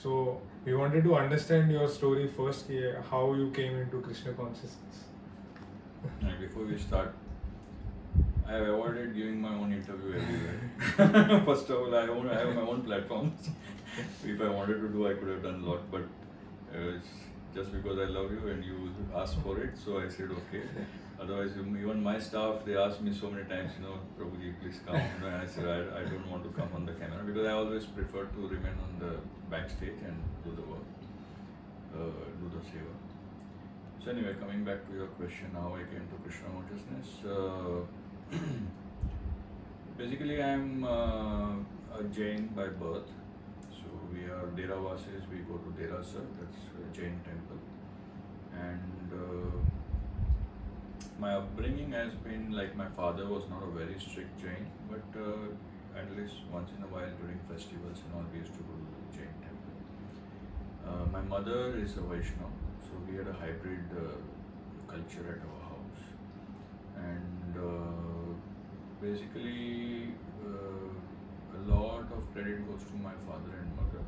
So we wanted to understand your story first, how you came into Krishna consciousness. And before we start, I have avoided giving my own interview everywhere. First of all, I have my own platforms. If I wanted to do, I could have done a lot, but it's just because I love you and you asked for it, so I said okay. Otherwise, even my staff, they asked me so many times, Prabhuji, please come. And I said, I don't want to come on the camera because I always prefer to remain on the backstage and do the work, do the seva. So anyway, coming back to your question, how I came to Krishna consciousness. Basically, I'm a Jain by birth. So we are Deravasis, we go to Derasar, that's a Jain temple. And my upbringing has been like my father was not a very strict Jain, but at least once in a while during festivals and all, we used to go to the Jain temple. My mother is a Vaishnava, so we had a hybrid culture at our house. And basically, a lot of credit goes to my father and mother.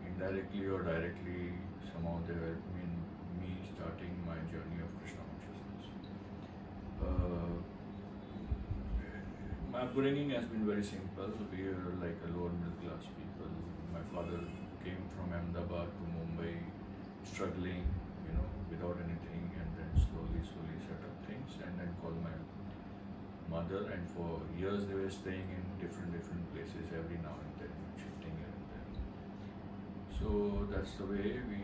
Indirectly or directly, somehow they helped me in me starting my journey of Krishna consciousness. My upbringing has been very simple. We are like a lower middle class people. My father came from Ahmedabad to Mumbai, struggling, without anything, and then slowly set up things, and then called my mother, and for years they were staying in different places every now and then, shifting here and there. So that's the way we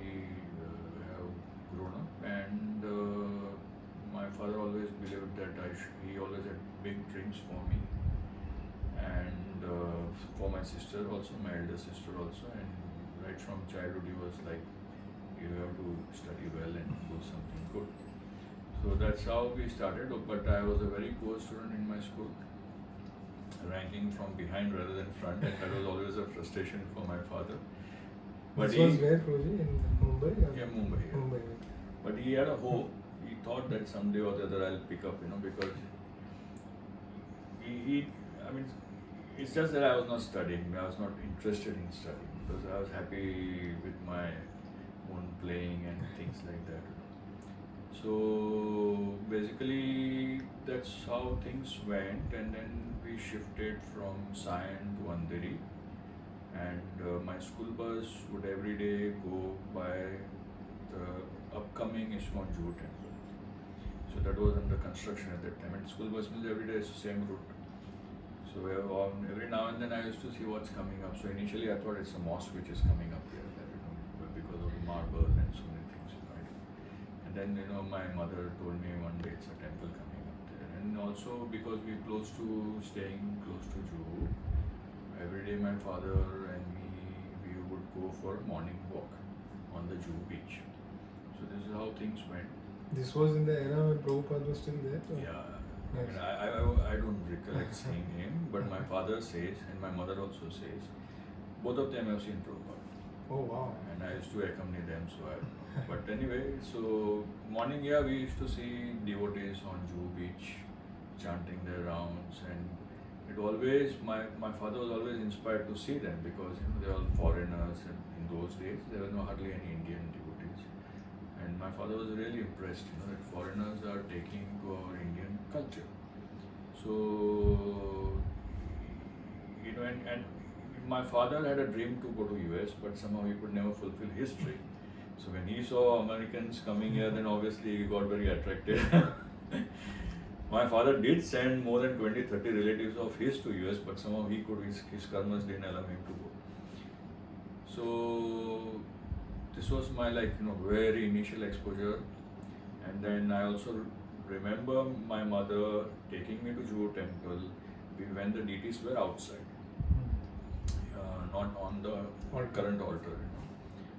have grown up, and my father always believed that he always had big dreams for me, and for my sister also, my elder sister also, and right from childhood he was like, you have to study well and do something good. So that's how we started, but I was a very poor student in my school, ranking from behind rather than front, and that was always a frustration for my father. But this was where, Prabhuji? In Mumbai? Yeah, Mumbai. Yeah. Mumbai. But he had a hope. He thought that someday or the other I'll pick up, because I mean, it's just that I was not studying. I was not interested in studying because I was happy with my own playing and things like that. So basically, that's how things went, and then we shifted from Sion to Andheri, and my school bus would every day go by the upcoming Iskcondesiretree temple. So that was under construction at that time, and school bus means every day is the same route. So every now and then I used to see what's coming up. So initially I thought it's a mosque which is coming up here, because of the marble and so many things. And then my mother told me one day it's a temple coming up there, and also because we're staying close to Juhu, every day my father and me, we would go for a morning walk on the Juhu beach. So this is how things went. This was in the era when Prabhupada was still there? Or? Yeah. Yes. I don't recollect seeing him, but my father says, and my mother also says, both of them have seen Prabhupada. Oh wow. And I used to accompany them, so I don't know. But anyway, so morning, we used to see devotees on Juhu beach chanting their rounds, and it always, my father was always inspired to see them because they were all foreigners, and in those days there were hardly any Indian devotees. And my father was really impressed, that foreigners are taking to our Indian culture. So, and my father had a dream to go to US, but somehow he could never fulfill his dream. So when he saw Americans coming here, then obviously he got very attracted. My father did send more than 20-30 relatives of his to US, but somehow his karmas didn't allow him to go. So this was my very initial exposure, and then I also remember my mother taking me to Juhu temple when the deities were outside, not on the current altar,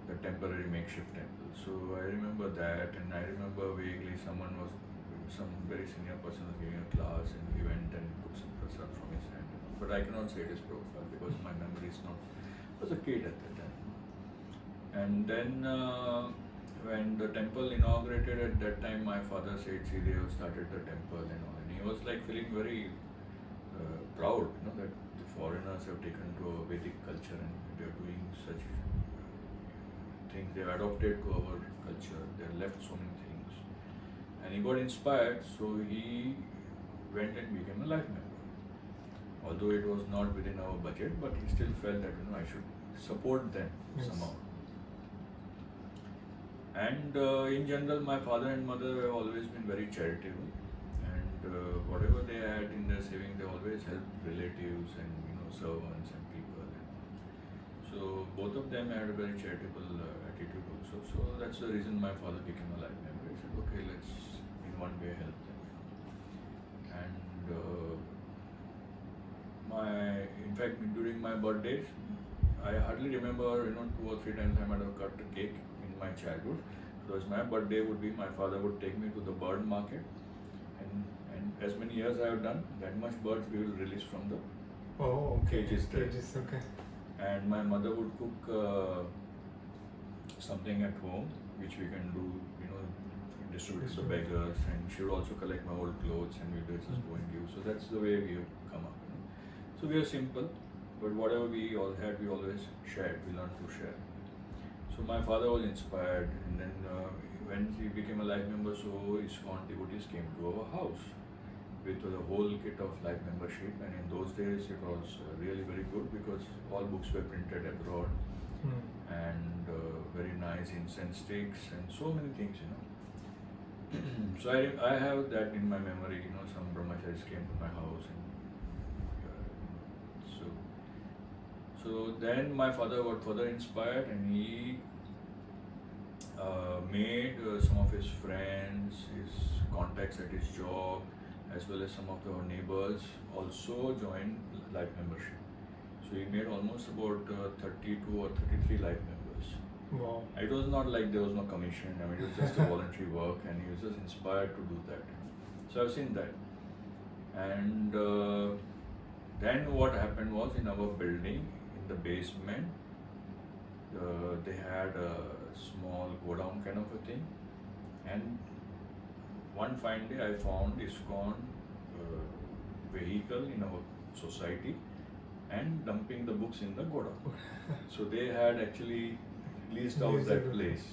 the temporary makeshift temple. So I remember that, and I remember vaguely some very senior person was giving a class, and we went and took some prasad from his hand. But I cannot say it is Prabhupada because my memory is not. I was a kid at that time. And then when the temple inaugurated, at that time my father said, see, they have started the temple and all. And he was feeling very proud, that the foreigners have taken to a Vedic culture and they are doing such they've adopted to our culture. They left so many things, and he got inspired. So he went and became a life member. Although it was not within our budget, but he still felt that I should support them somehow. And in general, my father and mother have always been very charitable, and whatever they had in their savings, they always helped relatives and servants and people. So both of them had a very charitable attitude also. So that's the reason my father became a life member. He said, okay, let's in one way help them. And in fact, during my birthdays, I hardly remember 2 or 3 times I might have cut a cake in my childhood. Because my birthday would be, my father would take me to the bird market, and as many years I have done, that much birds we will release from the cages there. Okay. And my mother would cook something at home, which we can do, distribute to the beggars, and she would also collect my old clothes and we would just go and give. So that's the way we have come up. So we are simple, but whatever we all had, we always shared. We learned to share. So my father was inspired, and then when he became a life member, so Iskcon devotees came to our house with the whole kit of life membership, and in those days it was really very good because all books were printed abroad, and very nice incense sticks and so many things, So I have that in my memory, some brahmacharis came to my house, and so then my father got further inspired, and he made some of his friends, his contacts at his job, as well as some of our neighbors also join life membership. So he made almost about 32 or 33 life members. Wow. It was not like there was no commission. It was just a voluntary work, and he was just inspired to do that. So I've seen that. And then what happened was, in our building, in the basement, they had a small godown kind of a thing, and one fine day I found Iskcon vehicle in our society and dumping the books in the godown. So they had actually leased out that place,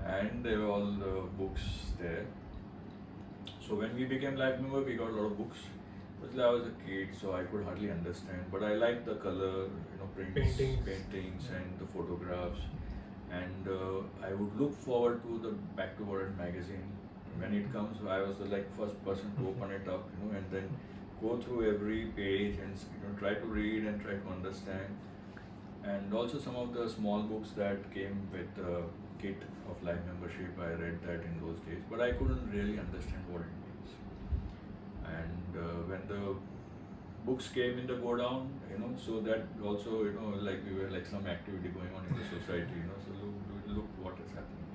and there were all the books there. So when we became life member, we got a lot of books. But I was a kid, so I could hardly understand. But I liked the color, prints, paintings, and the photographs. And I would look forward to the Back to World magazine when it comes. I was the first person to open it up, and then go through every page and try to read and try to understand. And also some of the small books that came with the kit of life membership, I read that in those days. But I couldn't really understand what it means. And when the books came in the go down, so that also, like we were like some activity going on in the society, so look what is happening.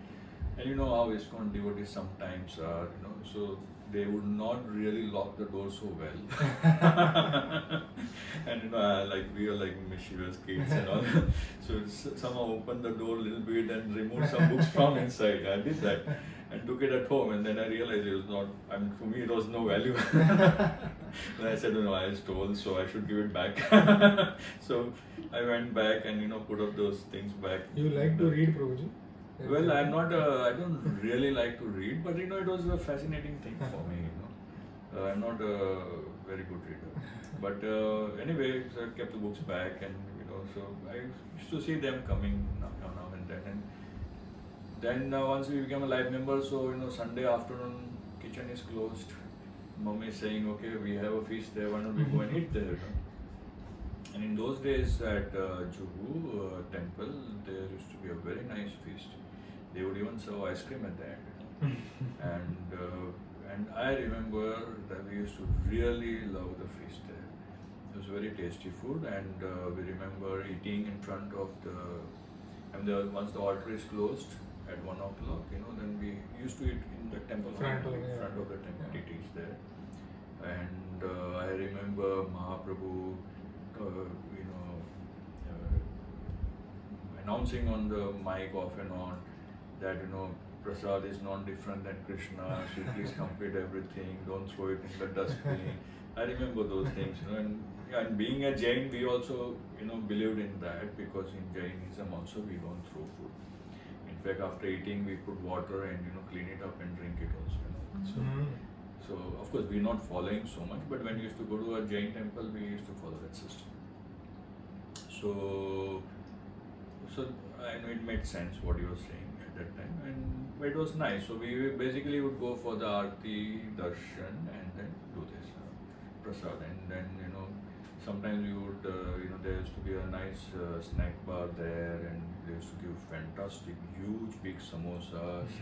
And how Iskcon devotees sometimes are, so they would not really lock the door so well. And like we are like mischievous kids and all. So somehow opened the door a little bit and removed some books from inside. I did that and took it at home, and then I realized it was not, for me it was no value. Then I said, I stole, so I should give it back. So I went back and put up those things back. You like to read, Prabhuji? Well, I don't really like to read, but it was a fascinating thing for me. I'm not a very good reader, but anyway, so I kept the books back, and so I used to see them coming now and then. And then once we became a life member, so Sunday afternoon kitchen is closed. Mummy is saying, okay, we have a feast there, why don't we go and eat there? And in those days at Juhu temple, there used to be a very nice feast. They would even serve ice cream at the end. And I remember that we used to really love the feast there. It was very tasty food, and we remember eating in front of once the altar is closed at 1 o'clock, then we used to eat in the temple, in front of the temple deities there. And I remember Mahaprabhu, announcing on the mic off and on that Prasad is not different than Krishna, so please complete everything, don't throw it in the dustbin. I remember those things, and being a Jain, we also believed in that, because in Jainism also we don't throw food. fact, after eating, we put water and clean it up and drink it also. So of course we're not following so much, but when we used to go to a Jain temple, we used to follow that system. So I know it made sense what you were saying at that time, but it was nice. So we basically would go for the Aarti, Darshan, and then do this prasad, and then sometimes we would there used to be a nice snack bar there, and they used to give fantastic, huge, big samosas,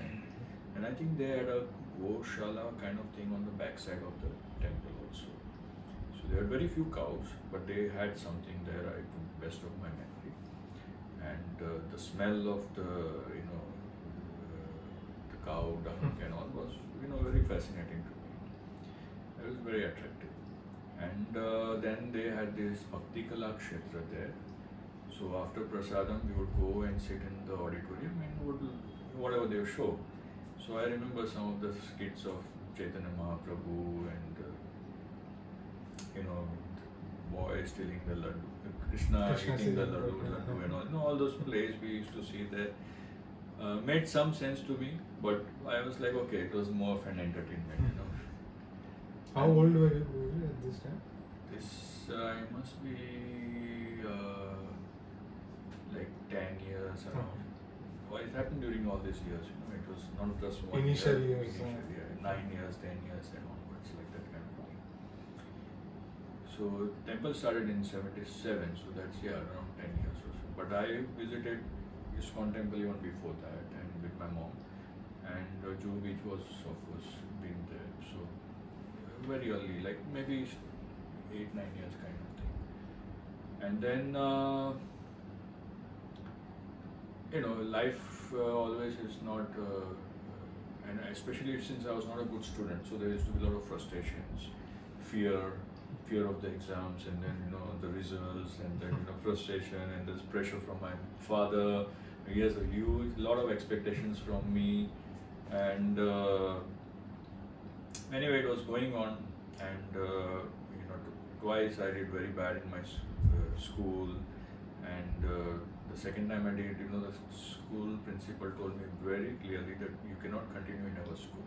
and I think they had a Goshala kind of thing on the backside of the temple also. So they had very few cows, but they had something there, I think, best of my memory. And the smell of the cow dung and all was very fascinating to me. It was very attractive. And then they had this Bhakti Kala Kshetra there. So after prasadam, we would go and sit in the auditorium and would whatever they would show. So I remember some of the skits of Chaitanya Mahaprabhu and boy stealing the laddu, Krishna eating the laddu and all those plays we used to see there. Made some sense to me, but I was like, okay, it was more of an entertainment. How old were you at this time? This I must be like 10 years around. Well, it happened during all these years. It was not just one Initial year. years. 9 years, 10 years, and onwards, like that kind of thing. So temple started in 77, so that's around 10 years or so. But I visited Iskcon temple even before that, and with my mom. And Juhu Beach was, of course, been there. So very early, like maybe 8-9 years kind of thing. And then life always is not, and especially since I was not a good student, so there used to be a lot of frustrations, fear of the exams, and then the results, and then frustration, and there's pressure from my father. He has a lot of expectations from me, and anyway, it was going on, and twice I did very bad in my school, and the second time I did, the school principal told me very clearly that you cannot continue in our school.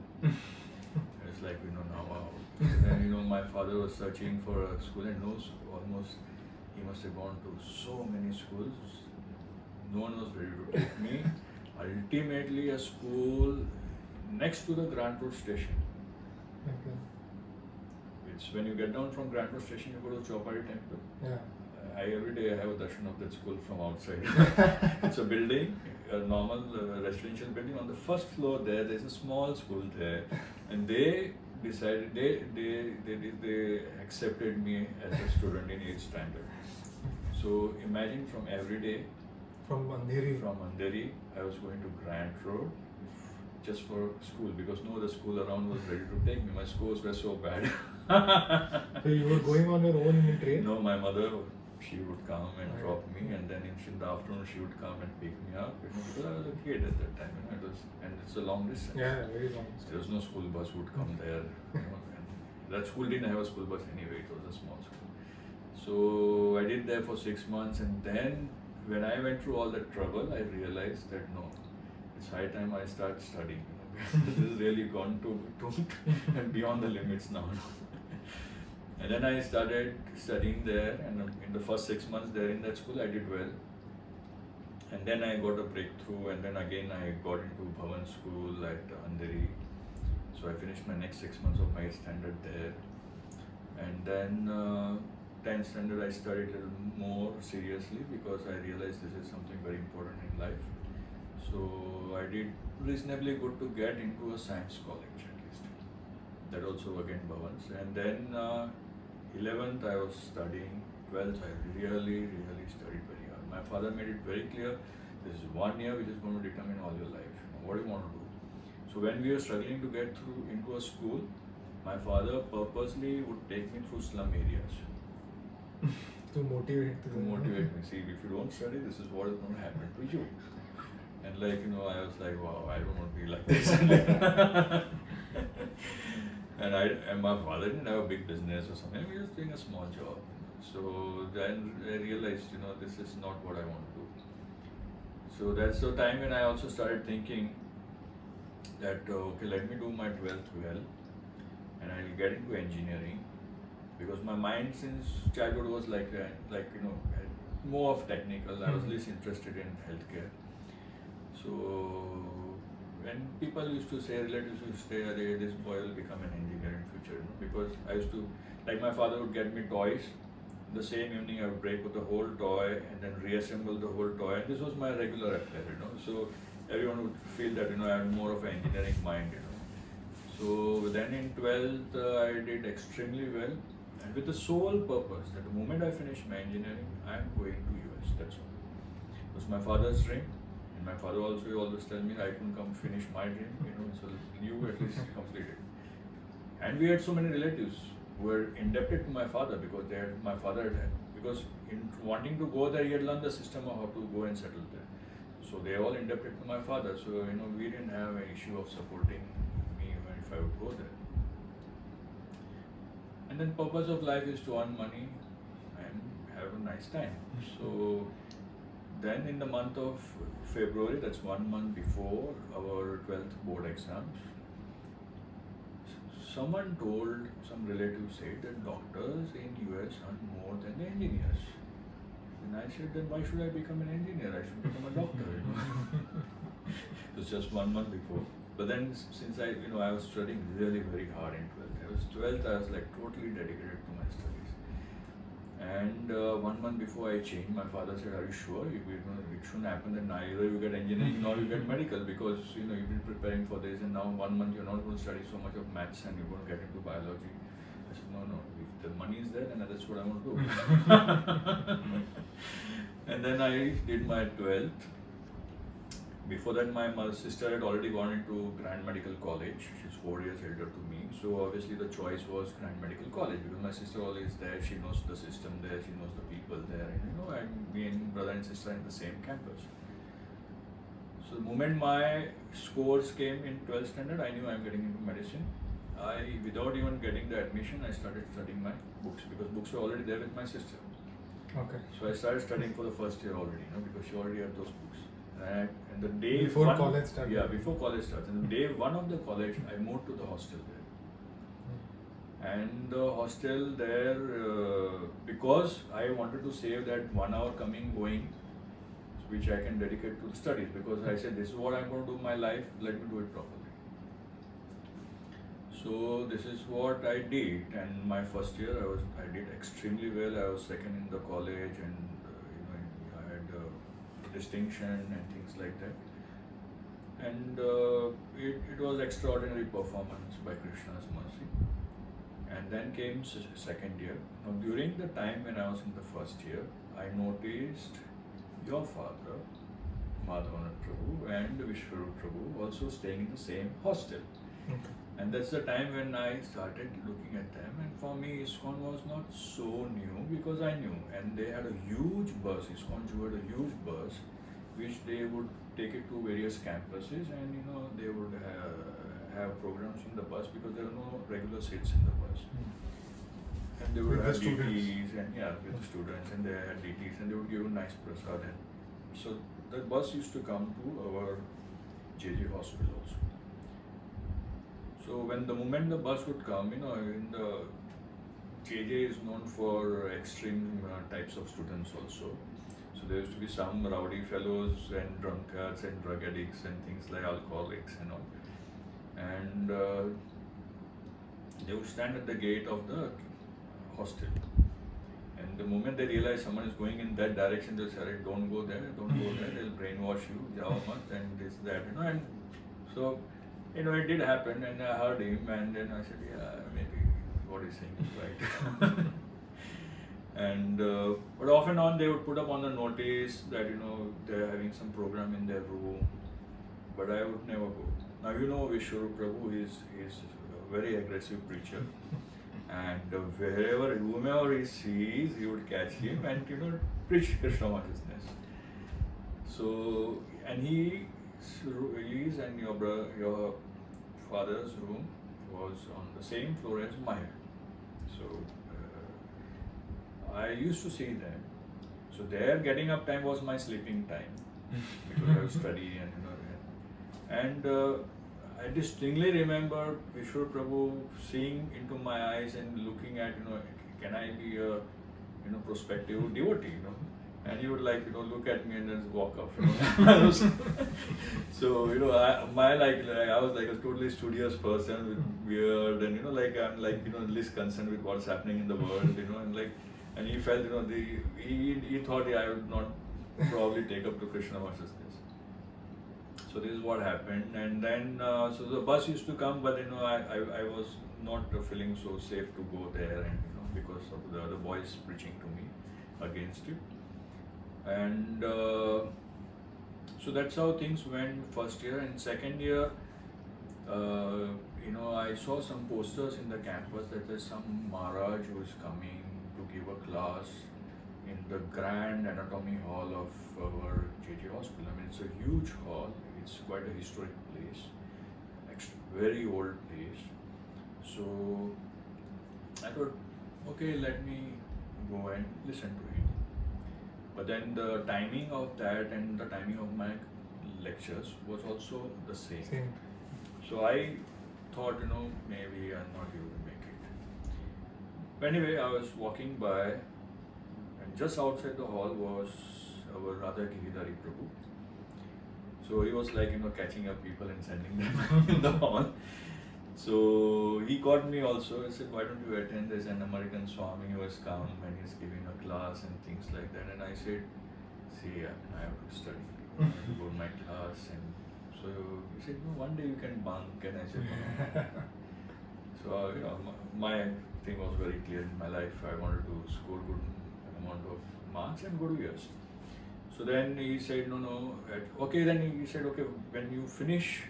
It's like, now wow. Then, my father was searching for a school and he must have gone to so many schools. No one was ready to take me. Ultimately, a school next to the Grand Road station. Okay. It's when you get down from Grand Road station, you go to Chowpatty temple. Yeah. Every day I have a darshan of that school from outside. It's a building, a normal residential building. On the first floor there's a small school there, and they decided they accepted me as a student in 8th standard. So imagine from every day From Andheri, I was going to Grand Road just for school, because no other school around was ready to take me. My scores were so bad. So you were going on your own in train? No, my mother, she would come and drop me, and then in the afternoon she would come and pick me up. Because I was a kid at that time, and it's a long distance. Yeah, very long distance. There was no school bus would come there. And that school didn't have a school bus anyway. It was a small school. So I did there for 6 months, and then when I went through all that trouble, I realized that no, it's high time I start studying. This has really gone to and beyond the limits now. And then I started studying there, and in the first 6 months there in that school I did well. And then I got a breakthrough, and then again I got into Bhavan school at Andheri. So I finished my next 6 months of my standard there. And then 10th standard I studied a little more seriously, because I realized this is something very important in life. So I did reasonably good to get into a science college at least. That also again Bhavans. And then 11th I was studying, 12th I really studied very hard. My father made it very clear, this is 1 year which is going to determine all your life. What do you want to do? So when we were struggling to get through into a school, my father purposely would take me through slum areas. To motivate me. See, if you don't study, this is what is going to happen to you. And I was like, wow, I don't want to be like this. And my father didn't have a big business or something. He was doing a small job. So then I realized, this is not what I want to do. So that's the time when I also started thinking that okay, let me do my 12th well, and I'll get into engineering, because my mind since childhood was like more of technical. I was least interested in healthcare. So when people used to say, relatives used to say, "Arey, this boy will become an engineer in future," because I used to, like, my father would get me toys. The same evening I would break with the whole toy and then reassemble the whole toy, and this was my regular affair. So everyone would feel that I had more of an engineering mind. So then in 12th I did extremely well, and with the sole purpose that the moment I finish my engineering, I am going to US. That's all. It was my father's dream, and my father also always tell me I couldn't come finish my dream. So you at least complete it. And we had so many relatives who were indebted to my father, because because in wanting to go there, he had learned the system of how to go and settle there. So they all indebted to my father. So we didn't have an issue of supporting me even if I would go there. And then purpose of life is to earn money and have a nice time. So then in the month of February, that's 1 month before our 12th board exams, someone told, some relative said that doctors in US earn more than the engineers. And I said, then why should I become an engineer? I should become a doctor. It was just 1 month before. But then since I was studying really very hard in 12th. I was like totally dedicated to my studies. And 1 month before I changed, my father said, "Are you sure? It shouldn't happen that either you get engineering or you get medical, because you've been preparing for this, and now 1 month you're not going to study so much of maths and you're going to get into biology." I said, no, if the money is there, then that's what I want to do. And then I did my 12th. Before that, my sister had already gone into Grand Medical College. She's 4 years elder to me. So obviously the choice was Grand Medical College, because my sister always there. She knows the system there. She knows the people there. And me and brother and sister are in the same campus. So the moment my scores came in 12th standard, I knew I'm getting into medicine. Without even getting the admission, I started studying my books, because books were already there with my sister. Okay. So I started studying for the first year already, because she already had those books. And the day before college started. Yeah, before college started. And the day one of the college, I moved to the hostel there. And the hostel there, because I wanted to save that 1 hour coming going, which I can dedicate to the studies, because I said, this is what I'm going to do in my life, let me do it properly. So this is what I did, and my first year I did extremely well. I was second in the college, and I had distinction and things like that. And it was extraordinary performance by Krishna's mercy. And then came second year. Now during the time when I was in the first year, I noticed your father, Madhavana Prabhu, and Vaishnavseva Prabhu also staying in the same hostel. Okay. And that's the time when I started looking at them, and for me Iskcon was not so new, because I knew, and they had a huge bus. Iskcon had a huge bus which they would take it to various campuses, and they would have programs in the bus, because there were no regular seats in the bus. And they would with have the students. DTs, and with the students, and they had DTs, and they would give a nice prasad. And so the bus used to come to our JJ hospital also. So when the moment the bus would come, in the JJ is known for extreme types of students also. So there used to be some rowdy fellows and drunkards and drug addicts and things like alcoholics and all. And they would stand at the gate of the hostel. And the moment they realize someone is going in that direction, they'll say, don't go there, they'll brainwash you, jao mat, and this, that, And so, it did happen, and I heard him, and then I said, yeah, maybe what he's saying is right. And but off and on they would put up on the notice that they're having some program in their room, but I would never go. Now Vaishnavseva Prabhu is a very aggressive preacher, and whomever he sees, he would catch him and preach Krishna consciousness. So, and he is, and your father's room was on the same floor as mine. So I used to see them. So their getting up time was my sleeping time. because I would study and I distinctly remember Vishnu Prabhu seeing into my eyes and looking at, can I be a, prospective devotee, and he would look at me and then walk off. So I was like a totally studious person with beard and I'm least concerned with what's happening in the world, and he felt he thought I would not probably take up to Krishna consciousness. So this is what happened, and then so the bus used to come, but I was not feeling so safe to go there, and because of the other boys preaching to me against it, and so that's how things went first year. And second year, I saw some posters in the campus that there's some Maharaj who is coming to give a class in the grand anatomy hall of our JJ hospital. I mean, it's a huge hall. It's quite a historic place, very old place. So I thought, okay, let me go and listen to him. But then the timing of that and the timing of my lectures was also the same. So I thought, maybe I'm not able to make it. But anyway, I was walking by, and just outside the hall was our Giridhari Prabhu. So he was catching up people and sending them in the hall. So he called me also. I said, why don't you attend? There's an American Swami who has come and he's giving a class and things like that. And I said, see, I have to study. I have to go to my class. And so he said, no, one day you can bunk. And I said, no. So, my thing was very clear in my life. I wanted to score good amount of marks and go to US. So then he said, no. Okay, then he said, okay, when you finish,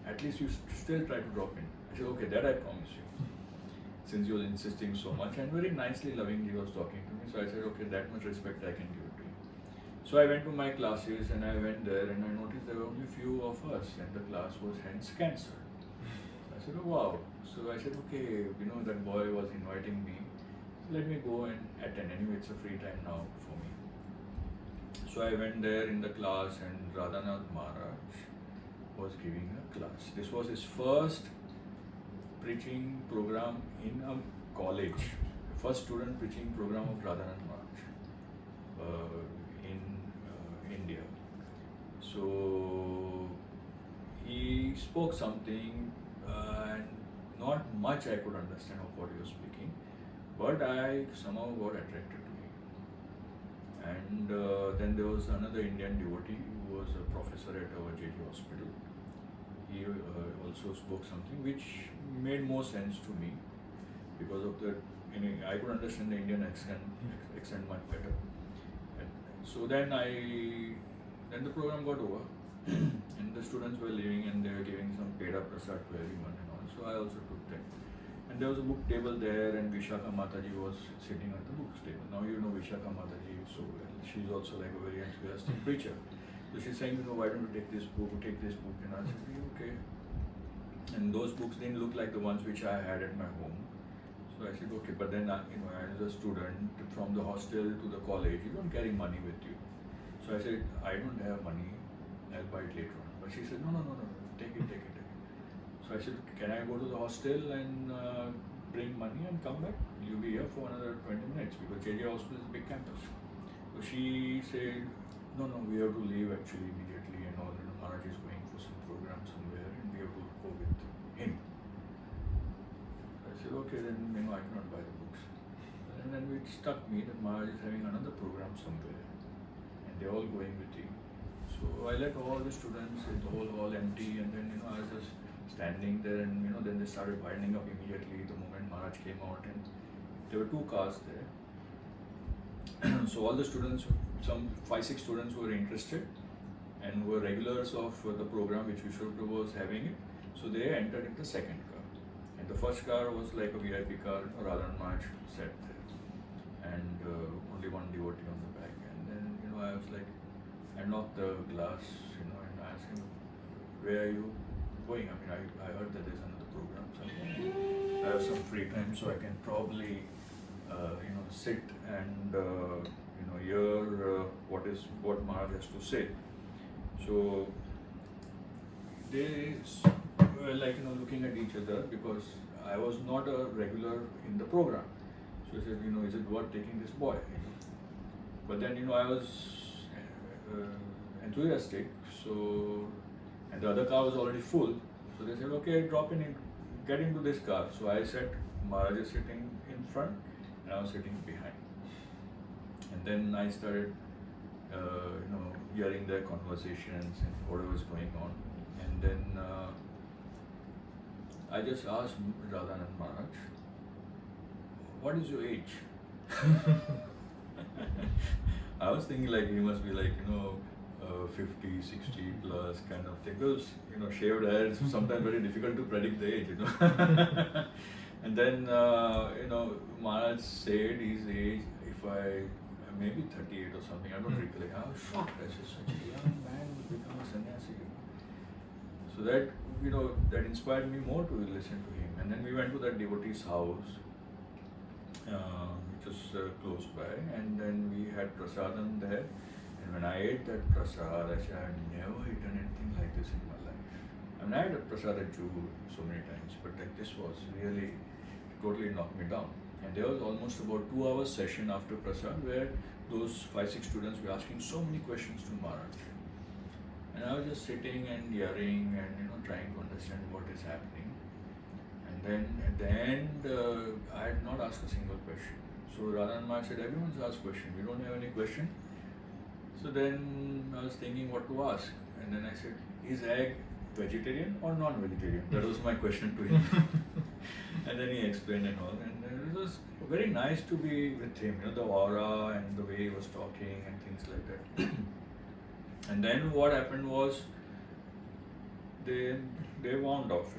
at least you still try to drop in. I said, okay, that I promise you. Since you were insisting so much, and very nicely, lovingly was talking to me. So I said, okay, that much respect I can give it to you. So I went to my classes and I went there and I noticed there were only few of us and the class was hence cancelled. I said, oh wow. So I said, okay, that boy was inviting me. Let me go and attend. Anyway, it's a free time now for me. So I went there in the class and Radhanath Maharaj was giving a class. This was his first preaching program in a college, first student preaching program of Radhanath Maharaj in India. So he spoke something and not much I could understand of what he was speaking, but I somehow got attracted to him. And then there was another Indian devotee who was a professor at our JJ hospital. He also spoke something which made more sense to me because of the, I could understand the Indian accent much better. And so then the program got over and the students were leaving and they were giving some Peda Prasad to everyone and all. So I also took that. And there was a book table there and Vishakha Mataji was sitting at the books table. Now you know Vishakha Mataji so well. She's also like a very enthusiastic preacher. So she's saying, why don't you take this book? And I said, okay. And those books didn't look like the ones which I had at my home. So I said, okay, but then, as a student from the hostel to the college, you don't carry money with you. So I said, I don't have money, I'll buy it later on. But she said, no, take it. So I said, can I go to the hostel and bring money and come back? You'll be here for another 20 minutes because JJ Hospital is a big campus. So she said, no, we have to leave actually immediately and all. Maharaj is going for some program somewhere and we have to go with him. I said, okay, then I cannot buy the books. And then it struck me that Maharaj is having another program somewhere and they're all going with him. So I let all the students, the whole hall empty, and then I was just standing there and then they started winding up immediately the moment Maharaj came out, and there were 2 cars there. So all the students, some 5-6 students who were interested and were regulars of the program which Vishnu Prabhu was having it. So they entered in the second car. And the first car was like a VIP car, Radhan Maharaj sat there. And only one devotee on the back. And then, I was like, I knocked the glass, and I asked him, where are you going? I mean, I heard that there's another program somewhere. I have some free time so I can probably, sit and, hear what Maharaj has to say. So they were like, looking at each other because I was not a regular in the program. So I said, is it worth taking this boy? But then, I was enthusiastic. So, and the other car was already full. So they said, okay, drop in, get into this car. So I sat, Maharaj is sitting in front and I was sitting behind. And then I started, hearing their conversations and whatever was going on. And then I just asked Radhanand Maharaj, what is your age? I was thinking like he must be like, 50, 60 plus kind of thing. Because, shaved hair is sometimes very difficult to predict the age, And then, Maharaj said his age, maybe 38 or something, I don't recollect. I was shocked. I said, such a young man will become a sannyasi. So that, that inspired me more to listen to him. And then we went to that devotee's house, which was close by, and then we had prasadam there. And when I ate that prasad, I said, I've never eaten anything like this in my life. I mean, I had a prasad at Juhu so many times, but like this was really totally knocked me down. And there was almost about 2 hours session after prasad where those 5-6 students were asking so many questions to Maharaj. And I was just sitting and hearing and trying to understand what is happening. And then at the end, I had not asked a single question. So Radhan Maharaj said, everyone's asked question. You don't have any question? So then I was thinking what to ask. And then I said, is egg vegetarian or non-vegetarian? That was my question to him. And then he explained and all. And it was very nice to be with him, the aura and the way he was talking and things like that. And then what happened was, they wound off,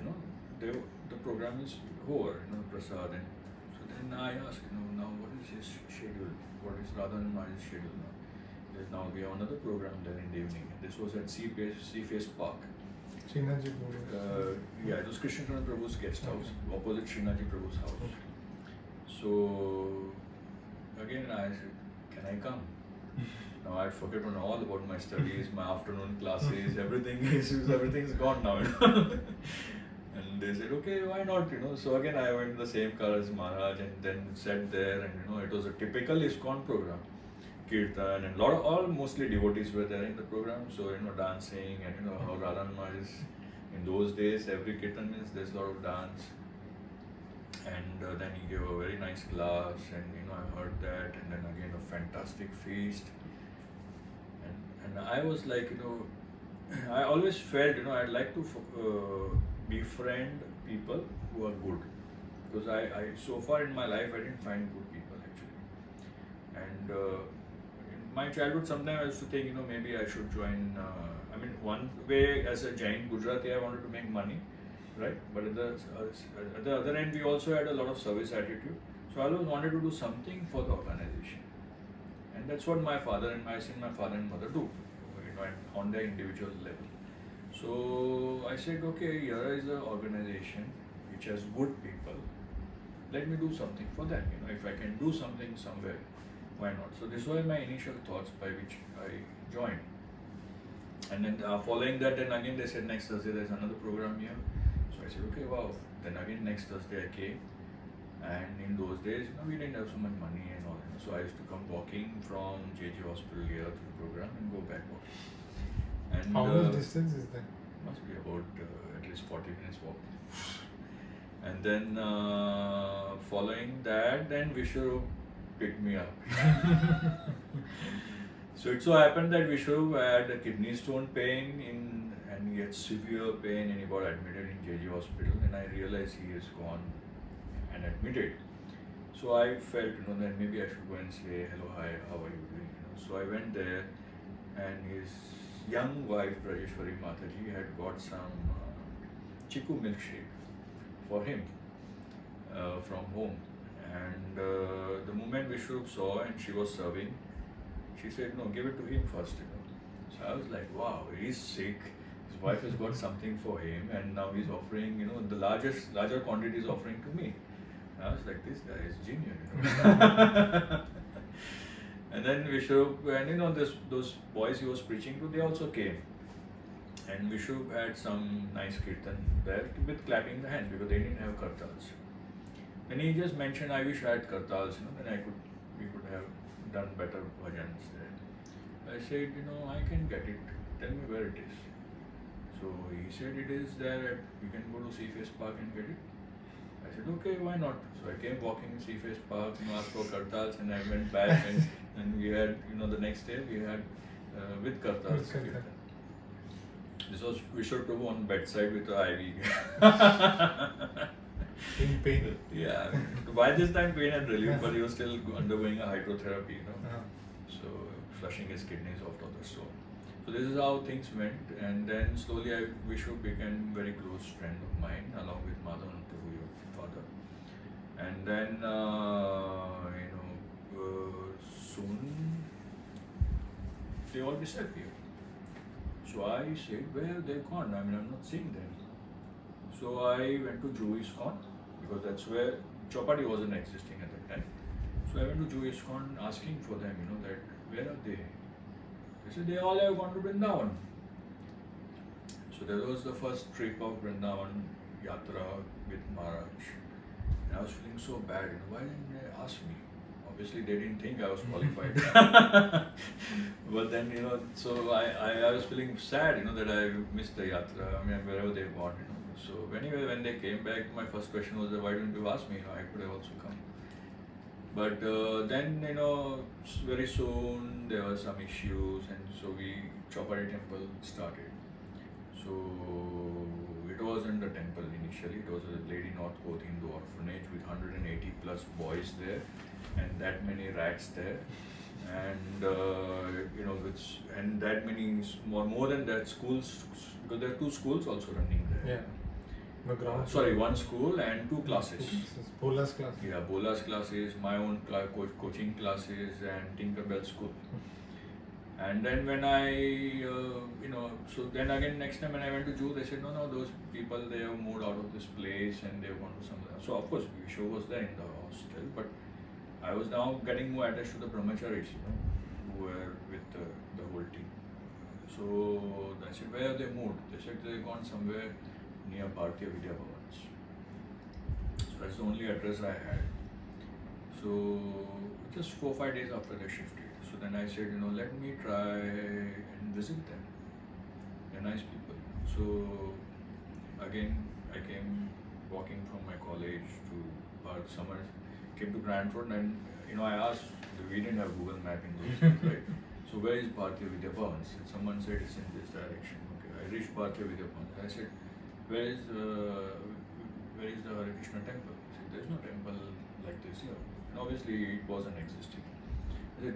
the program is over, prasad. And so then I asked, now what is his schedule? What is Radhan Maharaj's schedule now? He said, now we have another program there in the evening. This was at Seaface Park. Srinaji Prabhu. Yeah, it was Krishna Prabhu's guest house, opposite Srinaji Prabhu's house. So again I said, can I come? Now I'd forgotten all about my studies, my afternoon classes, everything's gone now. And they said, okay, why not? So again I went in the same car as Maharaj and then sat there, and it was a typical Iskcon program. Kirtan and all mostly devotees were there in the program. So dancing and how Radhan Maharaj is in those days, every kirtan means there's a lot of dance. And then he gave a very nice class, and I heard that, and then again a fantastic feast. And I was like, I always felt, I'd like to befriend people who are good, because I so far in my life I didn't find good people actually. And in my childhood, sometimes I used to think, maybe I should join. One way as a Jain Gujarati, I wanted to make money, right? But at the other end, we also had a lot of service attitude. So I always wanted to do something for the organization, and that's what my father and mother do, on their individual level. So I said, okay, here is an organization which has good people. Let me do something for them. If I can do something somewhere, why not? So this were my initial thoughts by which I joined. And then following that, then again they said next Thursday there's another program here. So I said, okay, wow. Then again next Thursday I came. And in those days, we didn't have so much money and all. So I used to come walking from JJ Hospital here to the program and go back walking. And how much distance is that? Must be about at least 40 minutes walk. And then following that, then Vishnu picked me up. So it so happened that Vishnu had a kidney stone pain and he had severe pain, and he got admitted in JJ Hospital, and I realized he is gone and admitted. So I felt, that maybe I should go and say, hello, hi, how are you doing? So I went there, and his young wife, Rajeshwari Mataji, had got some chiku milkshake for him from home. And the moment Vishnu saw and she was serving, she said, no, give it to him first. So I was like, wow, he's sick. His wife has got something for him, and now he's offering, the larger quantity is offering to me. And I was like, this guy is genius. And then Vishnu, and those boys he was preaching to, they also came. And Vishu had some nice kirtan there with clapping the hands because they didn't have kartals. Then he just mentioned, I wish I had kartals, then we could have done better bhajans there. I said, I can get it. Tell me where it is. So he said it is there. You can go to Seaface Park and get it. I said, okay, why not? So I came walking in Seaface Park, asked for kartals, and I went back and we had, the next day we had with kartals. This was Vishnu Prabhu on bedside with the IV. In pain. Yeah. By this time pain had relieved, but he was still undergoing a hydrotherapy, So flushing his kidneys off the stone. So this is how things went, and then slowly Vishnu became very close friend of mine, along with Madhavan Prabhu, your father. And then soon they all disappeared. So I said, where have they gone? I'm not seeing them. So I went to Iskcon, because that's where Chopati wasn't existing at that time. So I went to Iskcon asking for them, that where are they? They said they all have gone to Vrindavan. So that was the first trip of Vrindavan Yatra with Maharaj. And I was feeling so bad, why didn't they ask me? Obviously they didn't think I was qualified. But then, so I was feeling sad, that I missed the Yatra, wherever they gone, So anyway, when they came back, my first question was, why didn't you ask me? I could have also come. But then, very soon there were some issues, and so Chopati temple started. So it wasn't a temple initially, it was a Lady North Coast Hindu orphanage with 180 plus boys there, and that many rats there. And and that many more than that schools, because there are 2 schools also running there. Yeah. The ground. Sorry, 1 school and 2 classes. Bolas class. Yeah, Bolas classes, my own coaching classes, and Tinkerbell school. And then when I, so then again next time when I went to Jew, they said, no, those people, they have moved out of this place and they have gone to somewhere. So of course, Vishu was there in the hostel, but I was now getting more attached to the brahmacharis, who were with the whole team. So I said, where have they moved? They said they've gone somewhere near Bhartiya Vidya Bhavans. So that's the only address I had. So just 4-5 days after they shifted. So then I said, let me try and visit them. They're nice people. So again, I came walking from my college to summer, came to Grand Road, and I asked, we didn't have Google Map in those days, right? So where is Bhartiya Vidya Bhavans? Someone said it's in this direction. Okay, I reached Bhartiya Vidya Bhavans. I said, where is the Hare Krsna temple? He said, there's no temple like this here. And obviously it wasn't existing. I said,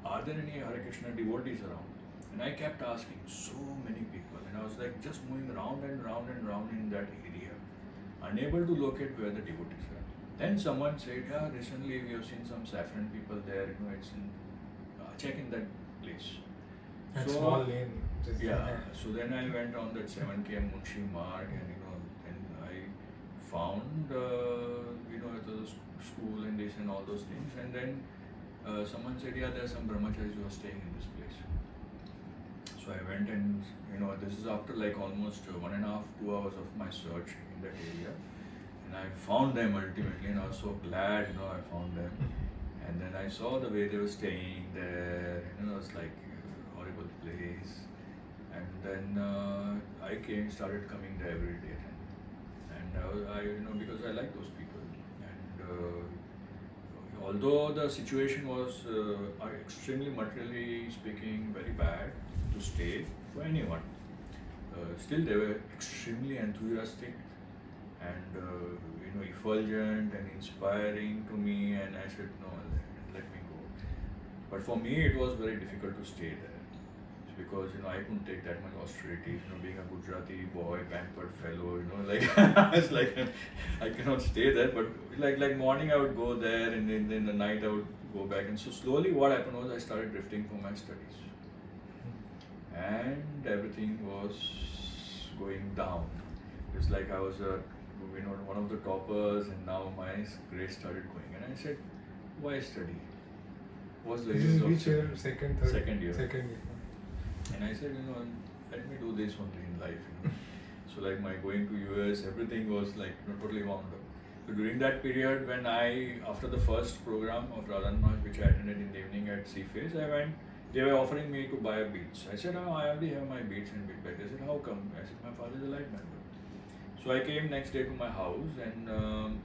are there any Hare Krishna devotees around? And I kept asking so many people, and I was like just moving round and round and round in that area, unable to locate where the devotees are. Then someone said, yeah, recently we have seen some saffron people there, it's in, check in that place. That so, small lane. Yeah, so then I went on that 7 km Munshi Marg, and and I found the school and this and all those things, and then someone said, yeah, there are some brahmacharis who are staying in this place. So I went, and this is after like almost 1.5-2 hours of my search in that area, and I found them ultimately, and I was so glad I found them. And then I saw the way they were staying there, it was like a horrible place. And then I started coming there every day, and I because I like those people. And although the situation was extremely materially speaking very bad to stay for anyone, still they were extremely enthusiastic and effulgent and inspiring to me, and I said, no, let me go. But for me it was very difficult to stay there, because I couldn't take that much austerity, being a Gujarati boy, pampered fellow, I was like, I cannot stay there. But like morning I would go there, and then the night I would go back. And so slowly what happened was I started drifting from my studies, and everything was going down. It's like I was one of the toppers, and now my grades started going. And I said, why study? What's the use of which year? Second, third? Second year. Second year. And I said, let me do this only in life. So like my going to US, everything was like totally wound up. So during that period, when after the first program of Radhanmaj, which I attended in the evening at Seaface, I went. They were offering me to buy a beads. I said, I already have my beads and bead bag. They said, how come? I said, my father is a light member. So I came next day to my house and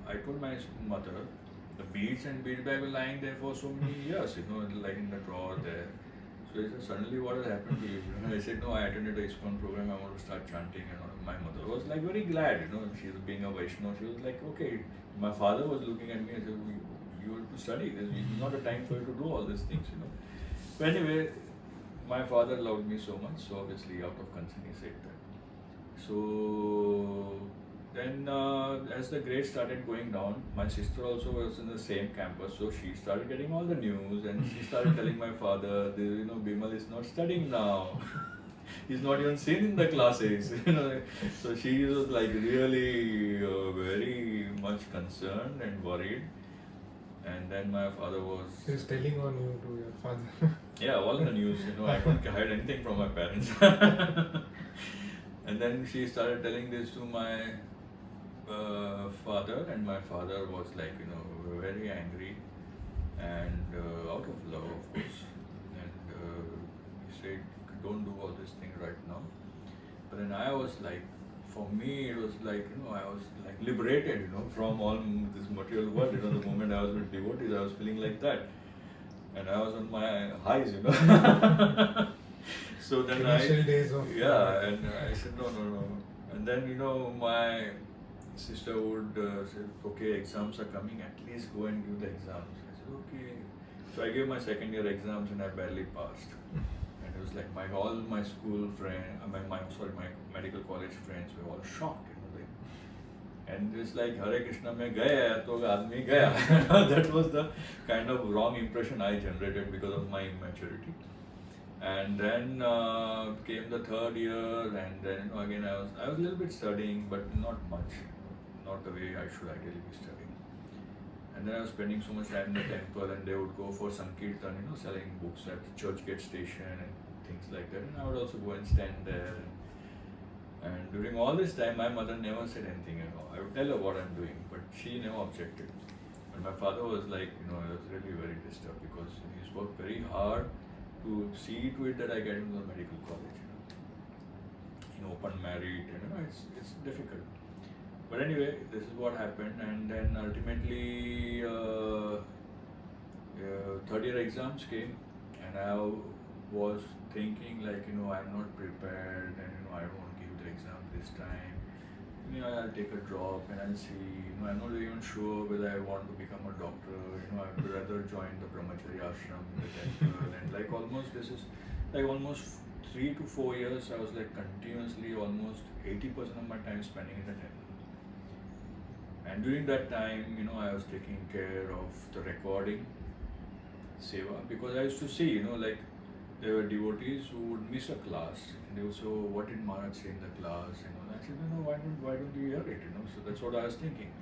I told my mother, the beads and bead bag were lying there for so many years, like in the drawer there. So I said, suddenly what has happened to you? I said, no, I attended the Iskcon program, I want to start chanting. And my mother was like very glad, she was being a Vaishnava. She was like, okay. My father was looking at me and said, you have to study this. It's not a time for you to do all these things, But anyway, my father loved me so much, so obviously out of concern he said that. So then as the grades started going down, my sister also was in the same campus, so she started getting all the news and she started telling my father, Bimal is not studying now. He's not even seen in the classes. So she was like really very much concerned and worried. And then my father was... He was telling on you to your father. Yeah, all the news, I couldn't hide anything from my parents. And then she started telling this to my father, and my father was like, very angry and out of love, of course. And he said, don't do all this thing right now. But then I was like, for me, it was like, I was like liberated, from all this material world. The moment I was with devotees, I was feeling like that. And I was on my highs, So then Initial days of... Yeah, and I said, no. And then, my sister would say, okay, exams are coming, at least go and give the exams. I said, okay. So I gave my second year exams and I barely passed. And it was like all my school friends, my medical college friends were all shocked, And it's like, Hare Krishna mein gaya, to aadmi gaya. That was the kind of wrong impression I generated because of my immaturity. And then came the third year, and then again I was a little bit studying, but not much, not the way I should ideally be studying. And then I was spending so much time in the temple, and they would go for Sankirtan, selling books at the church gate station and things like that. And I would also go and stand there. And during all this time, my mother never said anything at all. I would tell her what I'm doing, but she never objected. But my father was like, I was really very disturbed because he's worked very hard to see to it that I get into the medical college, in open merit, it's difficult. But anyway, this is what happened, and then ultimately third year exams came, and I was thinking like, I'm not prepared, and I don't want to give the exam this time. I'll take a drop and I'll see. I'm not even sure whether I want to become a doctor. I would rather join the brahmachari ashram, the temple, and like this is like almost 3 to 4 years. I was like continuously almost 80% of my time spending in the temple. And during that time, I was taking care of the recording seva, because I used to see, like there were devotees who would miss a class and they would say, oh, what did Maharaj say in the class? And I said, why don't you hear it? So that's what I was thinking.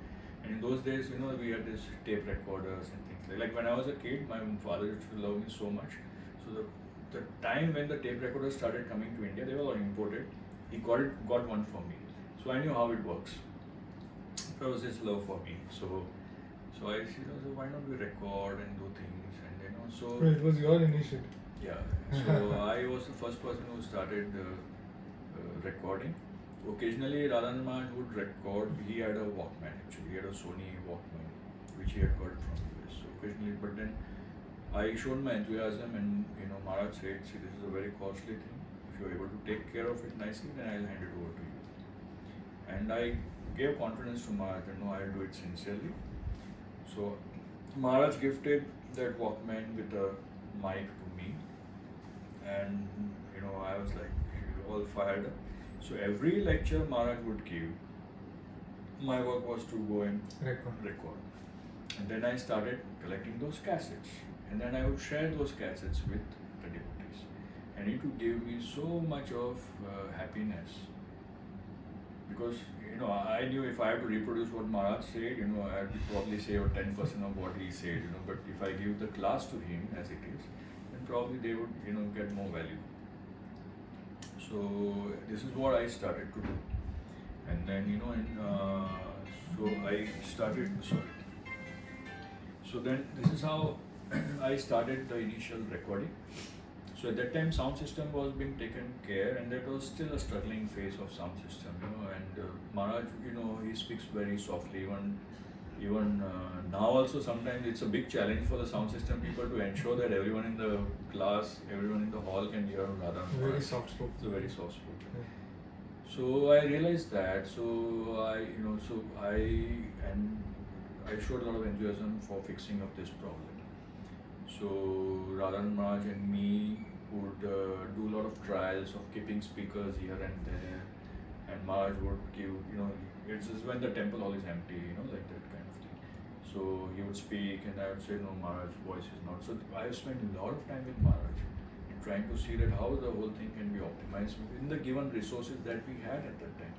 And in those days, we had this tape recorders and things like when I was a kid, my father used to love me so much. So the time when the tape recorders started coming to India, they were all imported. He got one for me. So I knew how it works. That was his love for me. So I said, why don't we record and do things? And so it was your initiative. Yeah. So I was the first person who started recording. Occasionally, Radhanmaj would record. He had a Walkman actually. He had a Sony Walkman, which he had got from US. So occasionally, but then I showed my enthusiasm, and Maharaj said, "See, this is a very costly thing. If you are able to take care of it nicely, then I'll hand it over to you." And I gave confidence to Maharaj that I'll do it sincerely. So Maharaj gifted that Walkman with a mic to me, and I was like all fired up. So every lecture Maharaj would give, my work was to go and record. And then I started collecting those cassettes, and then I would share those cassettes with the devotees, and it would give me so much of happiness, because I knew if I had to reproduce what Maharaj said, I would probably say 10% of what he said, but if I give the class to him as it is, then probably they would get more value. So this is what I started to do, and then so I started. So then this is how I started the initial recording. So at that time, sound system was being taken care, and that was still a struggling phase of sound system, And Maharaj, he speaks very softly. Even now also, sometimes it's a big challenge for the sound system people to ensure that everyone in the class, everyone in the hall can hear Radha. Very soft spoken. It's a very soft spoken. Yeah. So I realized that. So I showed a lot of enthusiasm for fixing up this problem. So Radhan Maharaj and me would do a lot of trials of keeping speakers here and there, and Maharaj would give, it's just when the temple hall is empty, like that kind of thing. So he would speak, and I would say, no, Maharaj's voice is not. So I spent a lot of time with Maharaj in trying to see that how the whole thing can be optimized within the given resources that we had at that time.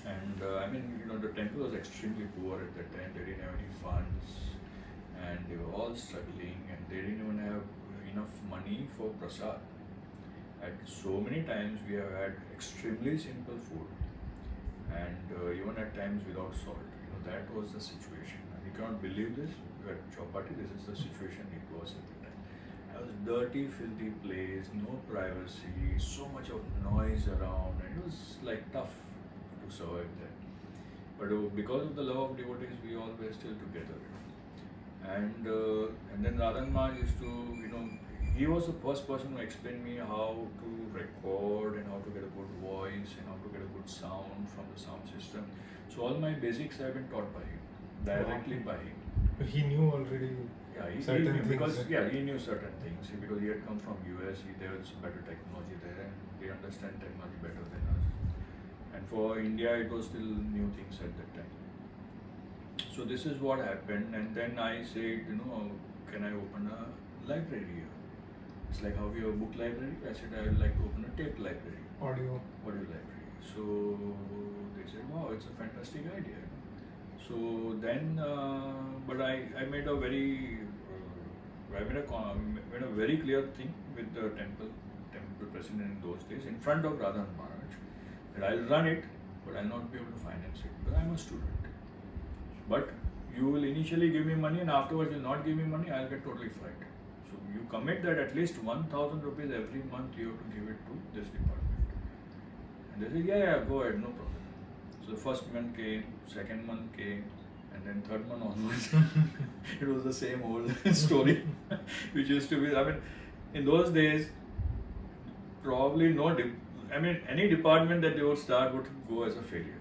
And the temple was extremely poor at that time. They didn't have any funds, and they were all struggling, and they didn't even have enough money for prasad. At so many times we have had extremely simple food, and even at times without salt. That was the situation. And you cannot believe this, at Chowpatty, this is the situation it was at the time. It was dirty, filthy place, no privacy, so much of noise around, and it was like tough to survive there. But because of the love of devotees, we all were still together. And then Radhan Maharaj used to, he was the first person who explained me how to record and how to get a good voice and how to get a good sound from the sound system. So all my basics have been taught by him, directly by him. He knew already certain he knew, things. because he knew certain things because he had come from US. There was better technology there, and they understand technology better than us. And for India, it was still new things at that time. So this is what happened, and then I said, can I open a library here? It's like how we have a book library. I said I would like to open a tape library, Audio library. So they said, wow, it's a fantastic idea. So then, but I made a very, made a very clear thing with the temple president in those days in front of Radhan Maharaj that I'll run it, but I'll not be able to finance it because I'm a student. But you will initially give me money, and afterwards you'll not give me money, I'll get totally fried. So you commit that at least 1,000 rupees every month you have to give it to this department. And they said, yeah, go ahead, no problem. So the first month came, second month came, and then third month onwards, it was the same old story, which used to be, in those days, probably any department that they would start would go as a failure.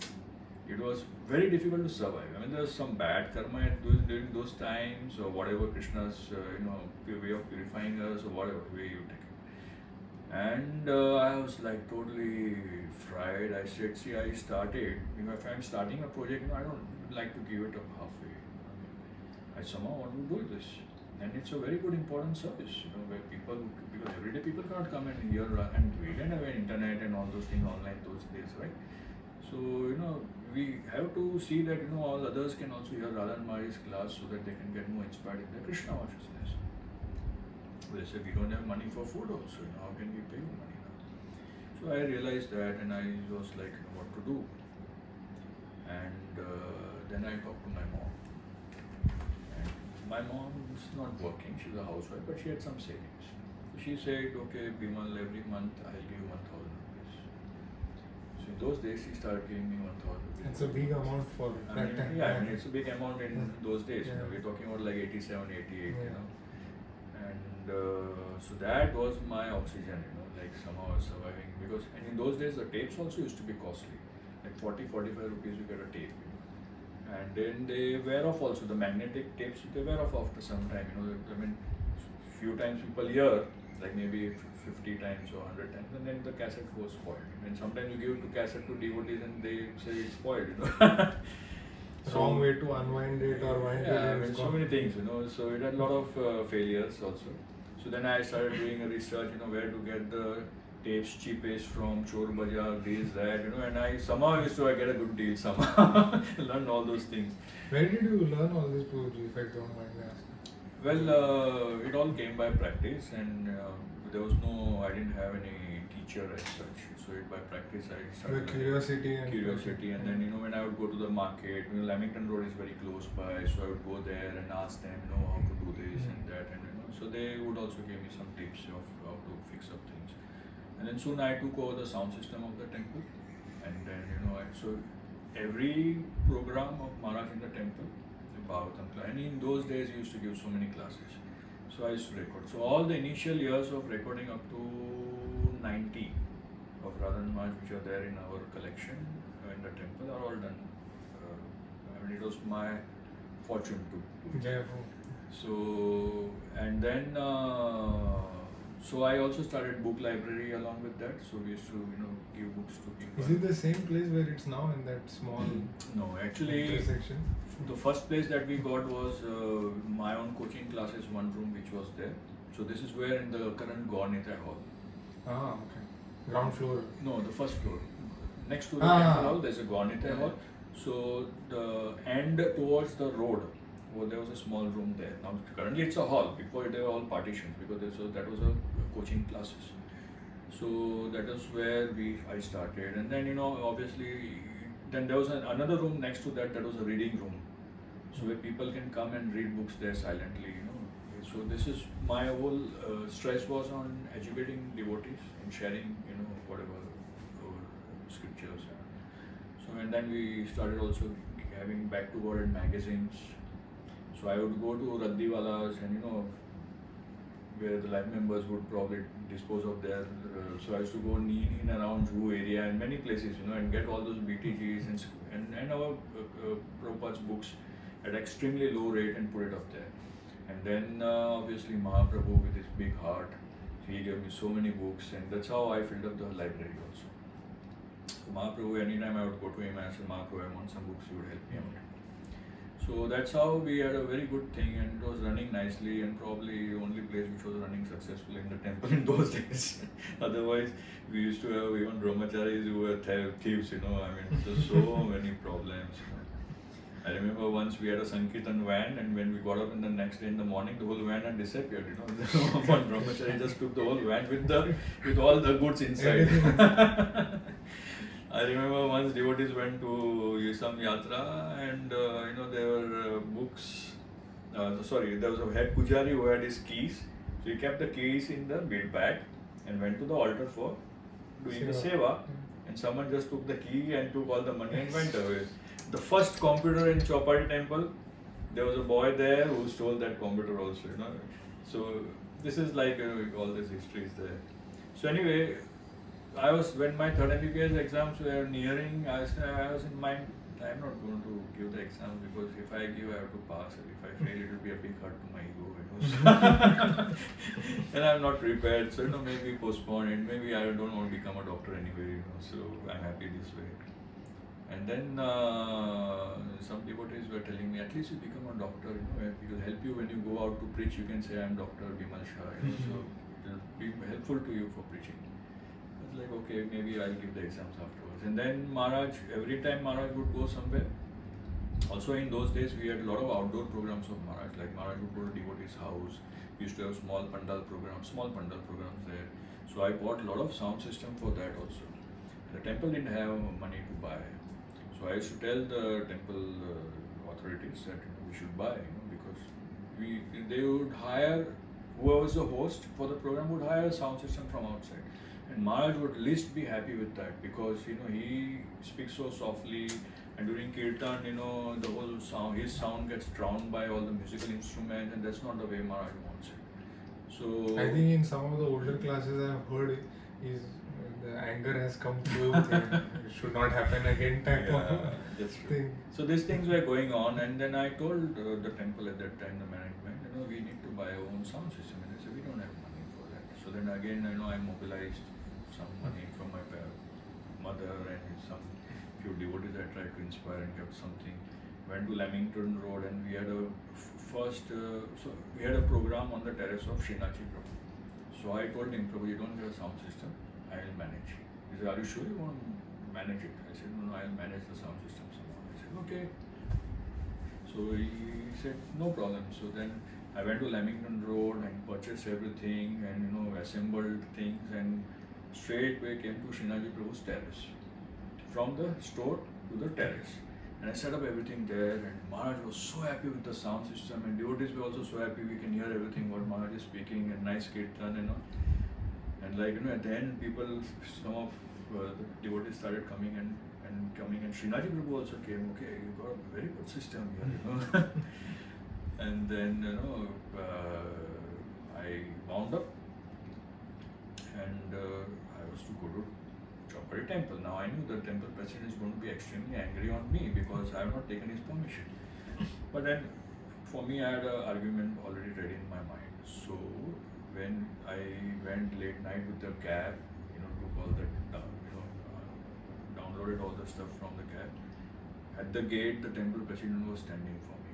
It was very difficult to survive. There was some bad karma during those times, or whatever Krishna's way of purifying us, or whatever way you take it. And I was like totally fried. I said, see, I started. If I'm starting a project, I don't like to give it up halfway. I somehow want to do this, and it's a very good important service. Where because everyday people cannot come and hear, and we didn't have internet and all those things online those days, right? So, we have to see that, all others can also hear Radhan Maharaj's class so that they can get more inspired in their Krishna consciousness. They said, we don't have money for food also, how can we pay you money now? So I realized that, and I was like, what to do? And then I talked to my mom. And my mom is not working, she's a housewife, but she had some savings. She said, okay, Bimal, every month I'll give you 1,000 rupees. So in those days, she started giving me 1,000 rupees. It's a big amount for that time. Yeah, it's a big amount in those days. Yeah. We're talking about like 87, 88, And so that was my oxygen, like somehow surviving. And in those days, the tapes also used to be costly. Like 40, 45 rupees, you get a tape. And then they wear off also. The magnetic tapes, they wear off after some time. Few times people hear, like maybe 50 times or 100 times, and then the cassette goes spoiled. And sometimes you give the cassette to devotees and they say it's spoiled, Wrong way to unwind it or wind it. So many things, So it had a lot of failures also. So then I started doing a research, where to get the tapes cheapest from Chor Bazaar, this, that, and I somehow used to get a good deal somehow. Learned all those things. Where did you learn all this, Prabhuji, if I don't mind me asking? Well, it all came by practice, and I didn't have any teacher as such. So by practice I The started curiosity and then when I would go to the market, Lamington Road is very close by, so I would go there and ask them how to do this and that, and so they would also give me some tips of how to fix up things. And then soon I took over the sound system of the temple, and then so every program of Maharaj in the temple, the Bhagavatam class, and in those days he used to give so many classes. So I used to record. So all the initial years of recording up to 90 of Radhan Maharaj, which are there in our collection in the temple, are all done. It was my fortune to. So and then so I also started book library along with that. So we used to give books to people. Is it the same place where it's now in that small No, actually intersection? The first place that we got was my own coaching classes, one room which was there. So this is where in the current Gaur-Nitai hall. Ah, okay. Ground floor. No, the first floor. Next to the temple hall, there's a Gaur-Nitai hall. So the end towards the road, there was a small room there. Now currently it's a hall. Before they were all partitions because that was a coaching classes. So that is where I started, and then obviously then there was another room next to that was a reading room. So where people can come and read books there silently. So this is my whole stress was on educating devotees and sharing whatever scriptures. So and then we started also having back-to-word magazines. So I would go to Raddiwalas and where the life members would probably dispose of their. So I used to go in around Zoo area and many places, and get all those BTGs and our Prabhupada's books at extremely low rate and put it up there. And then obviously Mahaprabhu with his big heart, he gave me so many books, and that's how I filled up the library also. So Mahaprabhu, anytime I would go to him and I said, Mahaprabhu, I want some books, he would help me out. So that's how we had a very good thing, and it was running nicely, and probably the only place which was running successfully in the temple in those days. Otherwise, we used to have even brahmacharis who were thieves, just so many problems. I remember once we had a Sankirtan van, and when we got up in the next day in the morning, the whole van had disappeared. One brahmachari just took the whole van with all the goods inside. I remember once devotees went to some yatra, and there were books. There was a head pujari who had his keys. So he kept the keys in the bid bag and went to the altar for doing the seva. And someone just took the key and took all the money and went away. The first computer in Chowpatty temple, there was a boy there who stole that computer also. So this is like all this history is there. So anyway, when my third MBBS exams were nearing, I was in mind, I'm not going to give the exam because if I give, I have to pass. If I fail, it will be a big hurt to my ego. And I'm not prepared, so maybe postpone it. Maybe I don't want to become a doctor anyway. So I'm happy this way. And then some devotees were telling me, at least you become a doctor. It will help you when you go out to preach. You can say, I'm Dr. Bimal Shah. So it will be helpful to you for preaching. Like, okay, maybe I'll give the exams afterwards. And then every time Maharaj would go somewhere, also in those days we had a lot of outdoor programs of Maharaj, like Maharaj would go to devotee's house, we used to have small pandal programs there. So I bought a lot of sound system for that also. The temple didn't have money to buy. So I used to tell the temple authorities that we should buy, because they would hire, whoever was the host for the program would hire a sound system from outside. And Maharaj would least be happy with that because he speaks so softly, and during kirtan, the whole sound, his sound gets drowned by all the musical instruments, and that's not the way Maharaj wants it. So I think in some of the older classes I've heard the anger has come through. It should not happen again type of thing. So these things were going on, and then I told the temple at that time, the management, we need to buy our own sound system, and they said we don't have money for that. So then again, I mobilized some money from my mother and some few devotees I tried to inspire and kept something. Went to Lamington Road, and we had we had a program on the terrace of Srinathji Prabhu. So I told him, Prabhu, you don't get a sound system, I will manage. He said, are you sure you want to manage it? I said, no, I'll manage the sound system somehow. I said, okay. So he said, no problem. So then I went to Lamington Road and purchased everything and assembled things, and straightway came to Srinaji Prabhu's terrace. From the store to the terrace. And I set up everything there, and Maharaj was so happy with the sound system, and devotees were also so happy we can hear everything what Maharaj is speaking, and nice kirtan and all. And like, at the end, some of the devotees started coming and Srinaji Prabhu also came. Okay, you got a very good system here, And then, I wound up, and I was to go to Chowpatty temple. Now I knew the temple president is going to be extremely angry on me because I have not taken his permission. But then, for me, I had an argument already ready in my mind. So when I went late night with the cab, took all that, downloaded all the stuff from the cab. At the gate, the temple president was standing for me.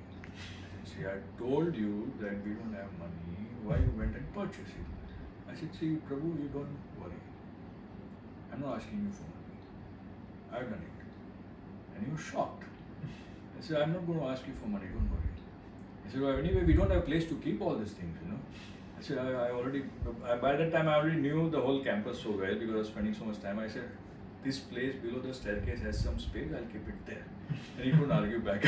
See, I told you that we don't have money. Why you went and purchased it? I said, see, Prabhu, you don't worry. I'm not asking you for money. I've done it. And he was shocked. I said, I'm not going to ask you for money, don't worry. He said, well, anyway, we don't have a place to keep all these things, I said, by that time I already knew the whole campus so well because I was spending so much time. I said, this place below the staircase has some space, I'll keep it there. And he couldn't argue back.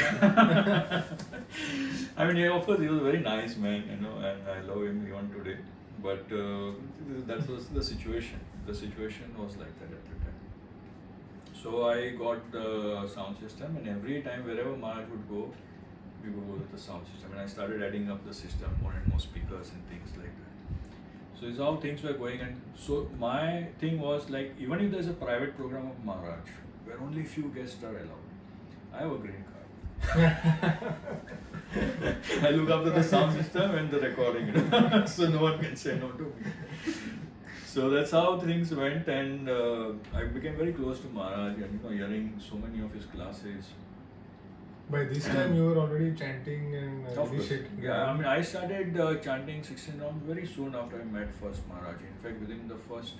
I mean, of course, he was a very nice man, and I love him even today. But that was the situation. The situation was like that at the time. So I got the sound system, and every time wherever Maharaj would go, we would go with the sound system. And I started adding up the system, more and more speakers and things like that. So this is how things were going. And so my thing was like, even if there's a private program of Maharaj, where only few guests are allowed, I have a green card. I look after the sound system and the recording, so no one can say no to me. So that's how things went, and I became very close to Maharaj, and hearing so many of his classes. By this time, you were already chanting and initiating. Yeah, I mean, I started chanting 16 rounds very soon after I met first Maharaj. In fact, within the first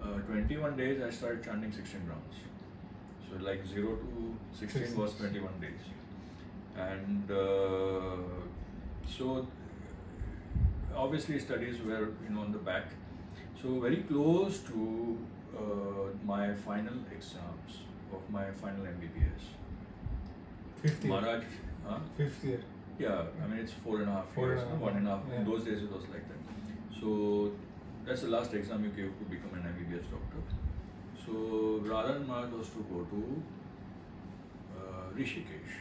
21 days, I started chanting 16 rounds. So like 0 to 16 was 21 days. And so obviously studies were on the back. So very close to my final exams of my final MBBS. Fifth year. Maharaj, Fifth year. Yeah, I mean it's 4.5 years, 1.5. Yeah. In those days it was like that. So that's the last exam you gave to become an MBBS doctor. So Radha Maharaj was to go to Rishikesh.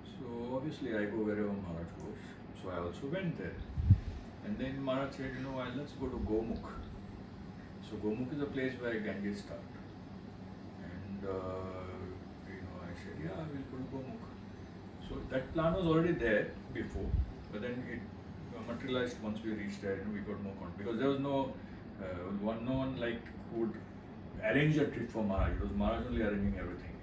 So obviously I go wherever Maharaj goes. So I also went there. And then Maharaj said, let's go to Gomukh. So Gomukh is a place where Ganges starts. And I said, yeah, we'll go to Gomukh. So that plan was already there before, but then it materialized once we reached there. We got more confidence because there was no one like who would arrange a trip for Maharaj. It was Maharaj only arranging everything.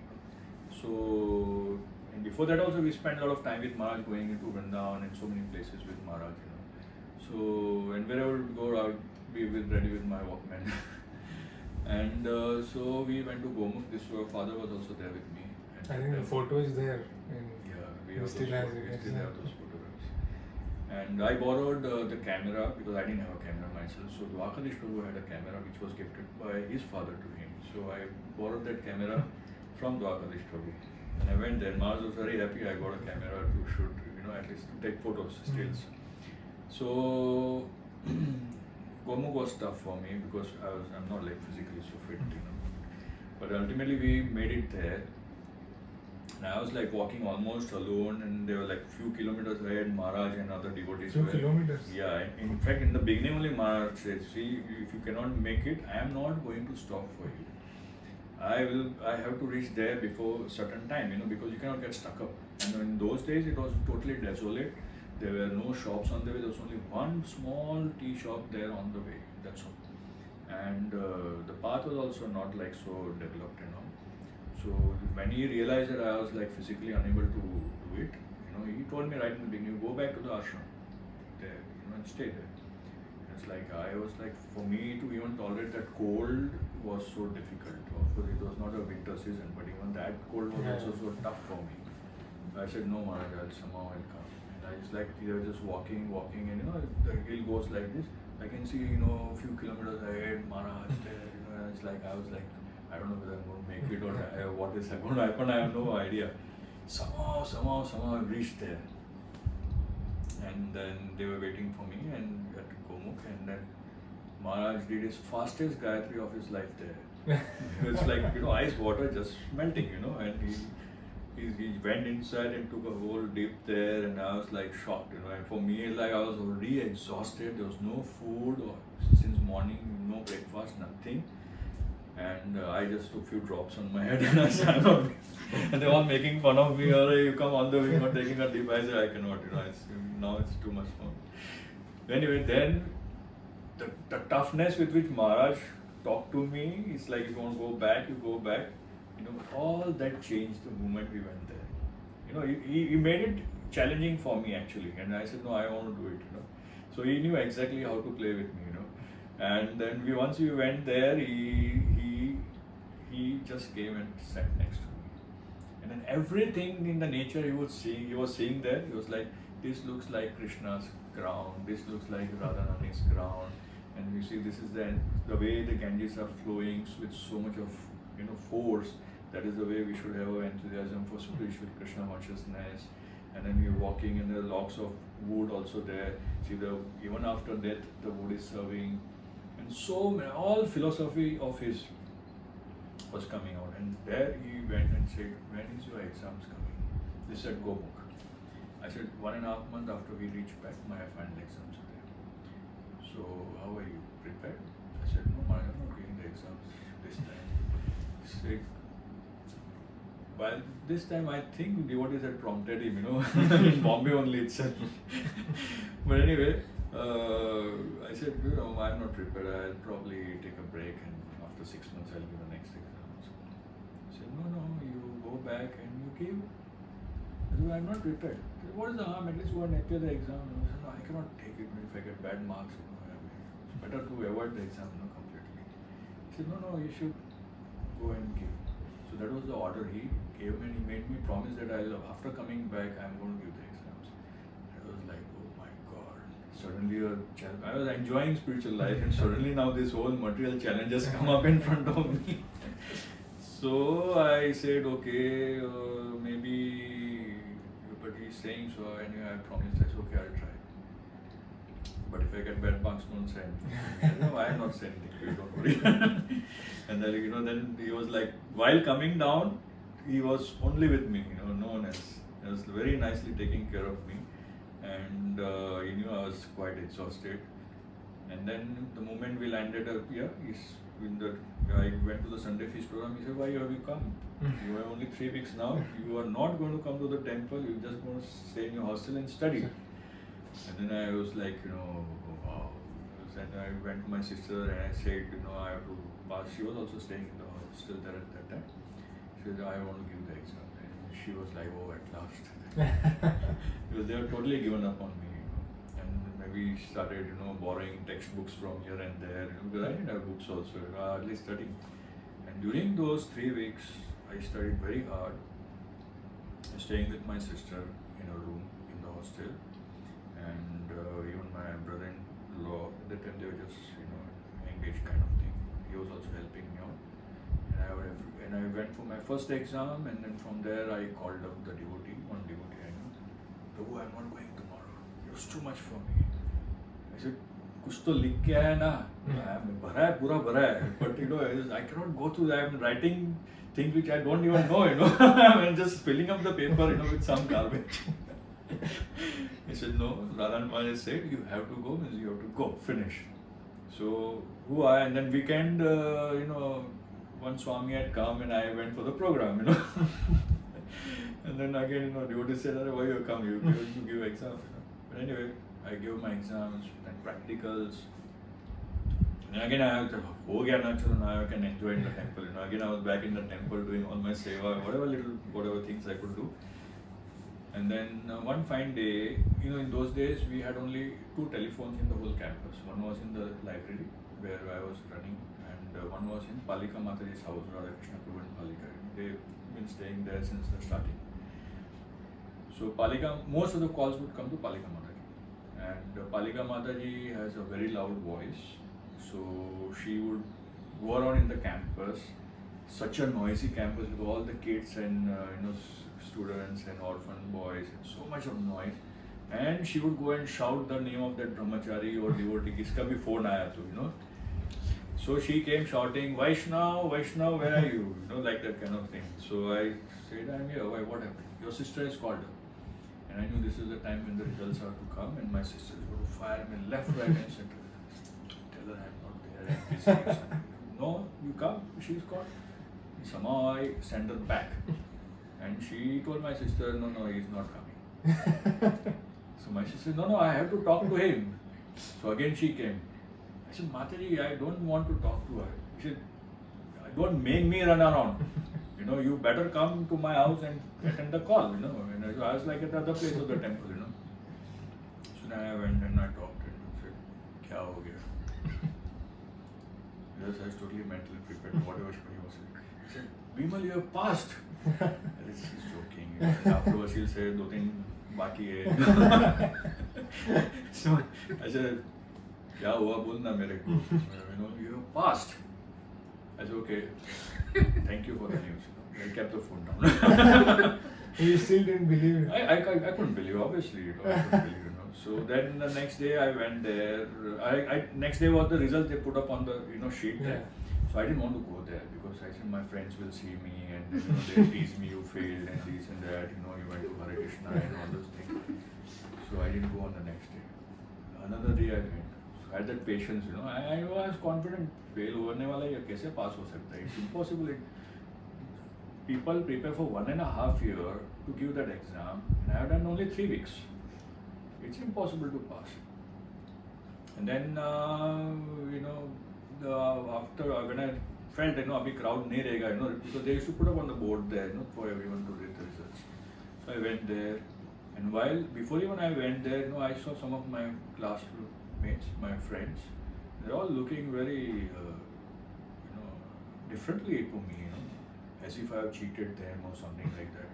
So and before that also we spent a lot of time with Maharaj, going into Vrindavan and so many places with Maharaj. So and wherever we go out, we were ready with my Walkman. And so we went to Gomukh. This father was also there with me. I think the photo is there. We still have those photographs. And I borrowed the camera because I didn't have a camera myself. So Dwarkadish Prabhu had a camera which was gifted by his father to him. So I borrowed that camera from Dwarkadish Prabhu. And I went there. Maharaj was very happy I got a camera to shoot, at least to take photos, stills. So Gomukh was tough for me because I'm not like physically so fit, But ultimately we made it there. And I was like walking almost alone, and there were like few kilometers ahead, Maharaj and other devotees. Few kilometers? Yeah, in fact in the beginning only Maharaj said, see, if you cannot make it, I am not going to stop for you. I have to reach there before certain time, because you cannot get stuck up. And in those days it was totally desolate. There were no shops on the way. There was only one small tea shop there on the way. That's all. And the path was also not like so developed, So when he realized that I was like physically unable to do it, he told me right in the beginning, go back to the ashram there, and stay there. It's like I was like, for me to even tolerate that cold was so difficult. Of course, it was not a winter season, but even that cold was also so tough for me. I said, no, Maharaj, I'll come. And I was like, they were just walking, and the hill goes like this. I can see, a few kilometers ahead, Maharaj there, it's like, I was like, I don't know whether I'm going to make it or what is going to happen, I have no idea. Somehow I reached there. And then they were waiting for me and at Gomukh, and then Maharaj did his fastest Gayatri of his life there. It's like, ice water just melting, and he went inside and took a whole dip there, and I was like shocked, and for me, like, I was already exhausted, there was no food since morning, no breakfast, nothing. And I just took a few drops on my head and I sat on, and they were all making fun of me. Or you come all the way, not taking a dip. I said, I cannot, now it's too much for me. Anyway, then the toughness with which Maharaj talked to me, it's like, if you want to go back, you go back. All that changed the moment we went there. He made it challenging for me actually, and I said, no, I want to do it. So he knew exactly how to play with me. And then once we went there, he just came and sat next to me. And then everything in the nature he was seeing there, he was like, this looks like Krishna's ground, this looks like Radharani's ground, and you see this is the way the Ganges are flowing with so much of force. That is the way we should have enthusiasm for spiritual Krishna consciousness. And then you're walking, and there are lots of wood also there. See, even after death, the wood is serving. And so many, all philosophy of his was coming out. And there he went and said, when is your exams coming? They said, go book. I said, 1.5 months after we reach back, my final exams are there. So how are you prepared? I said, no, I'm not doing the exams this time. He said, well, this time I think devotees had prompted him, in Bombay only itself. But anyway, I said, I'm not prepared. I'll probably take a break, and after 6 months I'll give the next exam. So I said, no, you go back and you give. I said, I'm not prepared. I said, what is the harm? At least go and appear the exam. I said, no, I cannot take it if I get bad marks. It's better to avoid the exam completely. He said, no, you should go and give. So that was the order he gave me, and he made me promise that after coming back, I'm going to give the exams. I was like, oh my God. Suddenly I was enjoying spiritual life, and suddenly now this whole material challenges come up in front of me. So I said, okay, maybe, but he's saying so, anyway, I promised. I said, okay, I'll try. But if I get bad marks, don't send. No, I'm not sending you, don't worry. And then, then he was like, while coming down, he was only with me, no one else. He was very nicely taking care of me. And he knew I was quite exhausted. And then the moment we landed up here, I went to the Sunday feast program. He said, why have you come? You are only 3 weeks now. You are not going to come to the temple. You're just going to stay in your hostel and study. And then I was like, wow. And I went to my sister and I said, I have to pass. She was also staying in the hostel there at that time. She said, I want to give the exam. And she was like, oh, at last. Because they were totally given up on me. And maybe started, borrowing textbooks from here and there. Because I didn't have books also, hardly studying. And during those 3 weeks, I studied very hard. Staying with my sister in a room in the hostel. And even my brother-in-law, at that time they were just, engaged kind of thing. He was also helping me out. And I went for my first exam, and then from there I called up the devotee, one devotee I knew. Prabhu, I'm not going tomorrow. It was too much for me. I said, कुछ तो लिख के आया ना, भरा है, पूरा भरा है. But I cannot go through that. I'm writing things which I don't even know, I'm just filling up the paper, with some garbage. He said, no, Radharani said, you have to go, means you have to go, finish. So, and then weekend, one Swami had come and I went for the program, And then again, devotee said, why you come, you give exam. But anyway, I gave my exams and practicals. And again, now I can enjoy in the temple. Again, I was back in the temple doing all my seva, whatever things I could do. And then one fine day, in those days we had only 2 telephones in the whole campus. One was in the library where I was running, and one was in Palika Mataji's house, Hare Krsna Prabhu and Palika. They've been staying there since the starting. So Palika, most of the calls would come to Palika Mataji. And Palika Mataji has a very loud voice, so she would go around in the campus, such a noisy campus with all the kids and students and orphan boys, and so much of noise. And she would go and shout the name of that brahmachari or devotee, kiska bhi phone aaya to. So she came shouting, Vaishnav, Vaishnav, where are you? Like that kind of thing. So I said, I'm here. Why, what happened? Your sister has called her. And I knew this is the time when the results are to come, and my sister is going to fire me left, right, and center. Tell her I'm not there. I'm busy. No, you come. She's called. And somehow I sent her back. And she told my sister, no, he's not coming. So my sister said, no, I have to talk to him. So again she came. I said, Mataji, I don't want to talk to her. She said, don't make me run around. You better come to my house and attend the call. And I was like at the other place of the temple. So then I went and I talked and said, kya ho gaya? Yes, I was totally mentally prepared to whatever she was saying. I said, Bimal, you have passed. She's joking. Afterwards she'll say, do thing baki hai. So I said, kya hua bolna mere ko? You have passed. I said, okay, thank you for the news. I kept the phone down. You still didn't believe it? I couldn't believe, obviously. I couldn't believe. So then the next day I went there. Next day was the result they put up on the sheet there. So I didn't want to go there because I said my friends will see me and they'll tease me, you failed and this and that. You went to Hare Krsna and all those things. So I didn't go on the next day. Another day I went. So I had that patience. I was confident. Fail होने वाला है या कैसे pass हो सकता है? It's impossible. People prepare for 1.5 years to give that exam, and I have done only 3 weeks. It's impossible to pass. And then after when I felt abhi crowd nahi rahega, because they used to put up on the board there, for everyone to read the results. So I went there, and before even I went there, I saw some of my classmates, my friends. They're all looking very, differently to me, as if I have cheated them or something like that,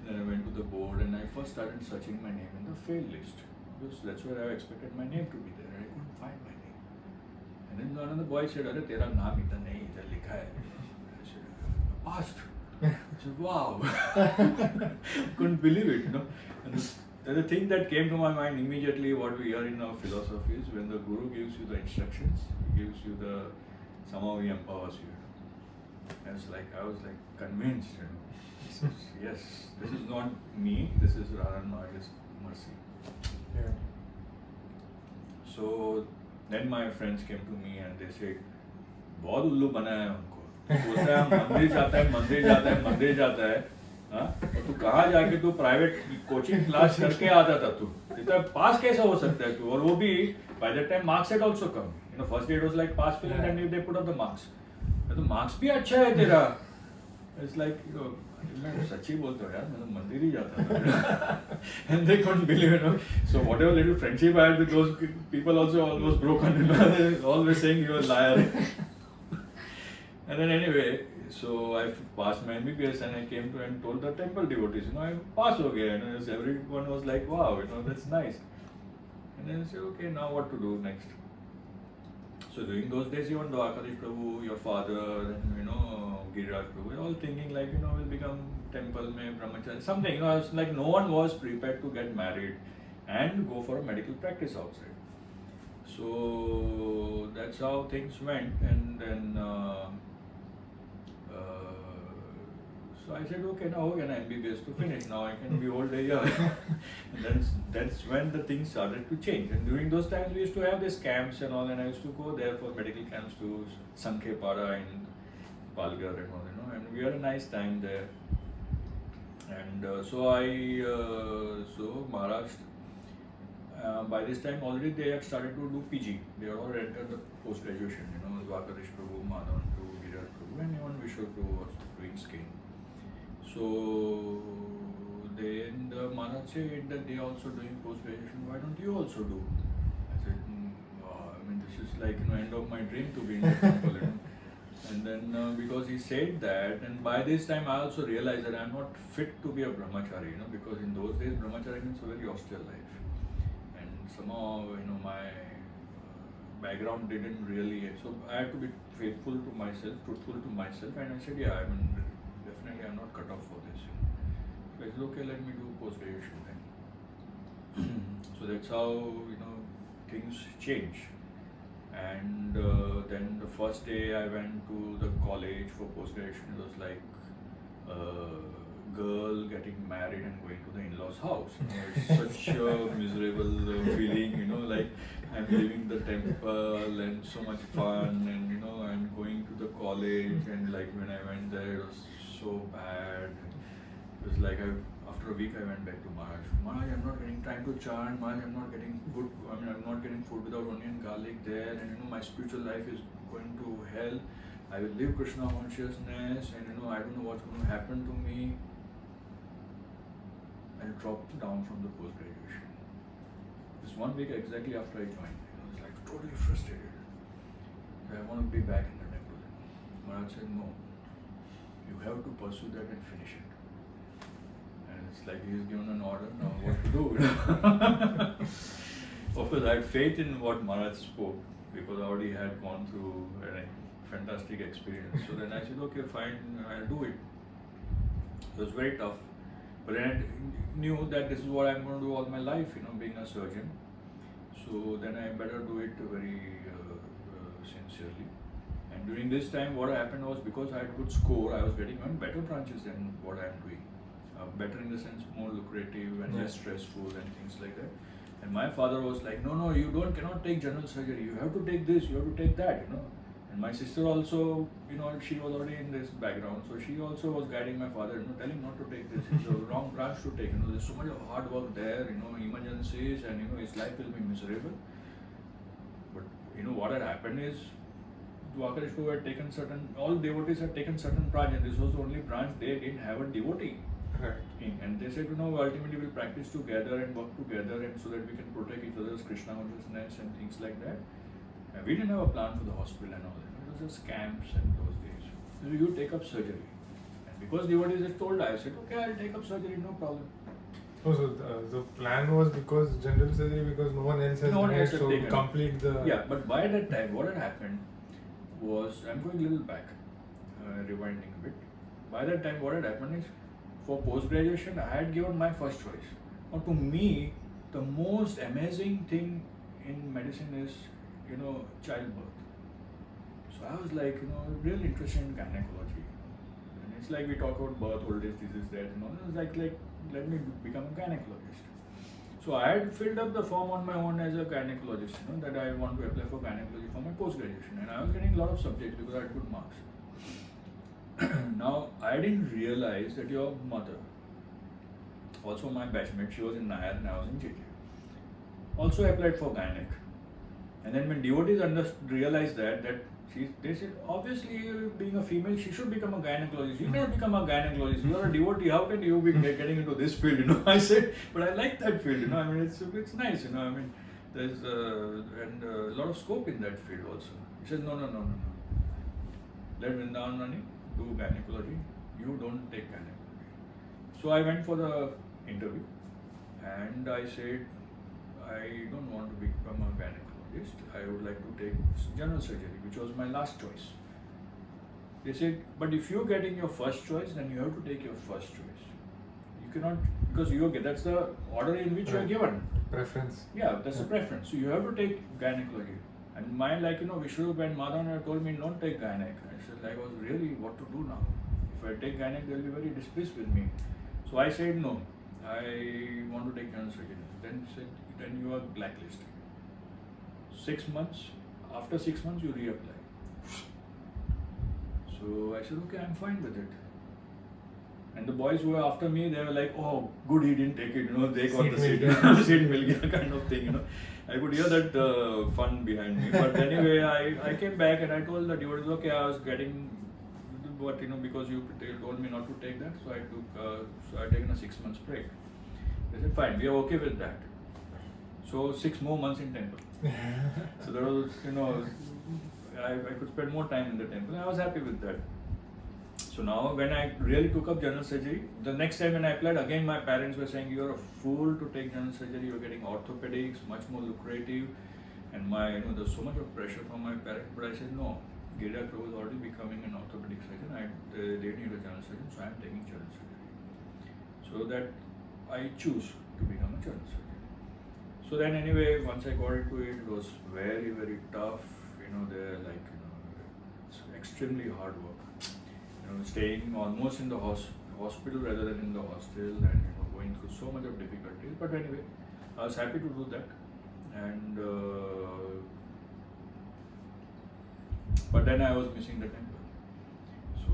Then I went to the board and I first started searching my name in the fail list, because that's where I expected my name to be there. I couldn't find my name. And then another boy said, "Arey, tera naam idhar nahi, idhar likha hai." I said, "Passed." I said, "Wow." Couldn't believe it, And the thing that came to my mind immediately, what we hear in our philosophy is when the Guru gives you the instructions, he gives you somehow he empowers you. I was like convinced, Yes, this is not me, this is Radharani's mercy. Yeah. So then my friends came to me and they said, बहुत उल्लू बनाया है हमको, बोलता है मंदिर जाता है, हाँ? और तू कहाँ जाके तू प्राइवेट कोचिंग क्लास करके आता था तू, इतना पास कैसे हो सकता है तू, और वो भी by that time marks had also come, first day it was like pass fail and then they put up the marks, तो marks भी अच्छा है तेरा, it's like मैं सच्ची बोलता हूँ यार, मैं तो मंदिर ही जाता था, and they couldn't believe it, so whatever little friendship I had with those people also almost broken, always saying you were a liar. And then anyway, so I passed my MBBS and I came to and told the temple devotees, I passed okay, and everyone was like, wow, that's nice. And then I said, okay, now what to do next? So during those days, even Vaishnavseva Prabhu, your father, and Giriraj Prabhu, were all thinking like, we'll become temple mein brahmachari, something, it's like no one was prepared to get married and go for a medical practice outside. So that's how things went, and then so I said, okay, now again MBBS to finish, now I can be all day here. And then that's when the things started to change. And during those times we used to have these camps and all, and I used to go there for medical camps to Sankhepara in Palghar and all, and we had a nice time there. And so Maharashtra, by this time already they had started to do PG. They had already entered the post-graduation, Vaishnavseva Prabhu, Madhavan Prabhu, Giriraj Prabhu, and even Vishwa Prabhu was doing skin. So then the Maharaj said that they are also doing post-graduation, why don't you also do? I said, this is like end of my dream to be in the temple. And then because he said that, and by this time I also realized that I'm not fit to be a brahmachari, because in those days brahmachari means a very austere life. And somehow, my background didn't really, so I had to be faithful to myself, truthful to myself, and I said, yeah, definitely I'm not cut off for this. So I said, okay, let me do post-graduation then. So that's how, things change. And then the first day I went to the college for post-graduation, it was like a girl getting married and going to the in-laws' house. It's such a miserable feeling, like I'm leaving the temple and so much fun, and I'm going to the college, and like when I went there, it was so bad. It was like after a week I went back to Maharaj. Maharaj, I'm not getting time to chant. Maharaj, I'm not getting I'm not getting food without onion garlic there, and my spiritual life is going to hell. I will live Krishna consciousness, and I don't know what's going to happen to me. And dropped down from the post-graduation. This 1 week exactly after I joined, I was like totally frustrated. I want to be back in the temple. Maharaj said, no, you have to pursue that and finish it. And it's like he's given an order now what to do. Of course, I had faith in what Maharaj spoke because I already had gone through a fantastic experience. So then I said, okay, fine, I'll do it. It was very tough. But then I knew that this is what I'm going to do all my life, being a surgeon. So then I better do it very sincerely. And during this time, what happened was because I had good score, I was getting on better branches than what I'm doing. Better in the sense more lucrative and less stressful and things like that. And my father was like, no, you cannot take general surgery. You have to take this, you have to take that, And my sister also, she was already in this background, so she also was guiding my father, telling not to take this. It's a wrong branch to take. There's so much of hard work there, emergencies, and his life will be miserable. But what had happened is, Dwarkarish Prabhu had taken all devotees had taken certain branch, and this was the only branch they didn't have a devotee. Right. And they said, ultimately we'll practice together and work together, and so that we can protect each other's Krishna consciousness and things like that. And we didn't have a plan for the hospital and all that. It was just camps in those days. So you take up surgery. And because devotees had told, I said, okay, I'll take up surgery, no problem. Oh, so the plan was because general surgery, because no one else has done it, so complete the... Yeah, but by that time, what had happened was, I'm going a little back, rewinding a bit. By that time, what had happened is, for post-graduation, I had given my first choice. Now, to me, the most amazing thing in medicine is, childbirth. So I was like, really interested in gynecology. And it's like we talk about birth, old age disease, that, it was like, let me become a gynecologist. So I had filled up the form on my own as a gynecologist, that I want to apply for gynecology for my post-graduation. And I was getting a lot of subjects because I had good marks. Now, I didn't realize that your mother, also my batchmate, she was in Nayar and I was in JJ, also applied for gynaec. And then when devotees realized that they said, obviously being a female, she should become a gynecologist. You cannot become a gynecologist. You are a devotee. How can you be getting into this field? I said, but I like that field. It's nice. There's and a lot of scope in that field also. He said, no. Let Vrindavan Rani do gynecology. You don't take gynecology. So I went for the interview, and I said, I don't want to become a gynecologist. I would like to take general surgery, which was my last choice. They said, but if you're getting your first choice, then you have to take your first choice. You cannot, because that's the order in which you are given. Preference. Yeah, that's the preference. So you have to take gynecology. And mine, Vishnu and Madhavan told me not take gynaec. I said, I was really what to do now. If I take gynaec, they'll be very displeased with me. So I said, no, I want to take general surgery. Then said, then you are blacklisted. 6 months, after 6 months you reapply. So I said, okay, I'm fine with it. And the boys who were after me, they were like, oh, good, he didn't take it, they got the seat, seat mil gaya kind of thing, I could hear that fun behind me. But anyway, I came back and I told the devotees, okay, I was getting, but because they told me not to take that, so I had taken a 6 months break. They said, fine, we are okay with that. So 6 more months in temple. So there was, I could spend more time in the temple, and I was happy with that. So now when I really took up general surgery, the next time when I applied, again my parents were saying, you're a fool to take general surgery, you're getting orthopedics, much more lucrative, and there's so much of pressure from my parents. But I said, no, Giriraj Prabhu is already becoming an orthopedic surgeon, they need a general surgeon, so I'm taking general surgery. So that I choose to become a general surgeon. So then anyway, once I got into it, it was very, very tough. It's extremely hard work. Staying almost in the hospital rather than in the hostel, and going through so much of difficulties. But anyway, I was happy to do that. And but then I was missing the temple. So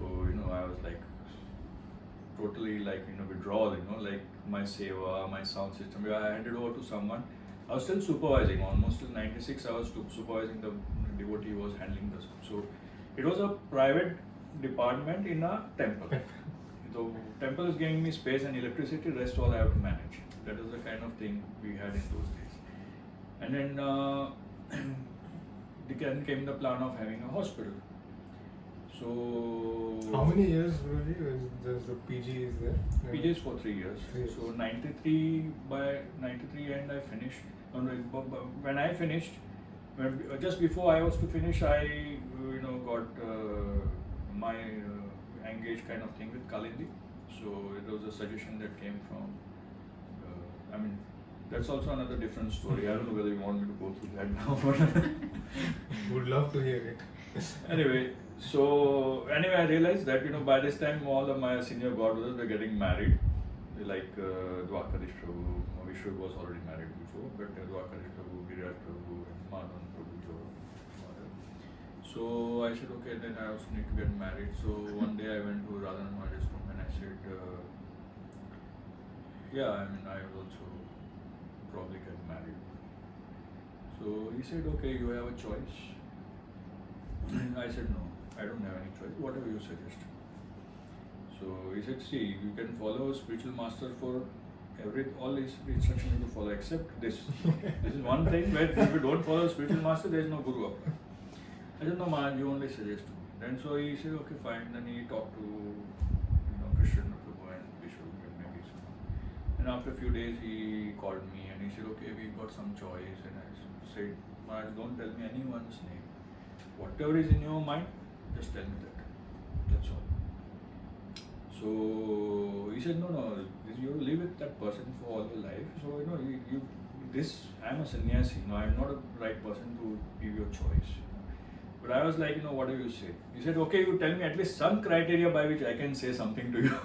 I was like totally withdrawal. Like my seva, my sound system. I handed over to someone. I was still supervising, almost till 96 I was supervising the devotee who was handling the sound. So it was a private department in a temple. The temple is giving me space and electricity, rest all I have to manage. That is the kind of thing we had in those days. And then then came the plan of having a hospital. So how many years really does the PG is there? PG is for 3 years. 3 years. So by 93 end I finished. When I finished, just before I was to finish, I got my engaged kind of thing with Kalindi. So it was a suggestion that came from. That's also another different story. I don't know whether you want me to go through that now, but would love to hear it. Anyway, I realized that by this time all of my senior godbrothers were getting married, like Dwarkadish Prabhu. Vishnu was already married before, but Dwarkadish Prabhu, Giriraj Prabhu, and Madhavan Prabhu. So I said, okay, then I also need to get married. So one day I went to Radhan Maharaj's room and I said, I will also probably get married. So he said, okay, you have a choice. I said, no, I don't have any choice, whatever you suggest. So he said, see, you can follow a spiritual master for all these instructions you have to follow except this. This is one thing where if you don't follow a spiritual master, there is no Guru up there. I said, no, Maharaj, you only suggest to me. Then so he said, okay, fine. Then he talked to Krishna Prabhu and Vishnu and maybe so. And after a few days he called me and he said, okay, we've got some choice. And I said, Maharaj, don't tell me anyone's name. Whatever is in your mind, just tell me that. That's all. So he said, no, you have to live with that person for all your life. So I'm a sannyasi. I'm not a right person to give you a choice. But I was like, what do you say? He said, okay, you tell me at least some criteria by which I can say something to you.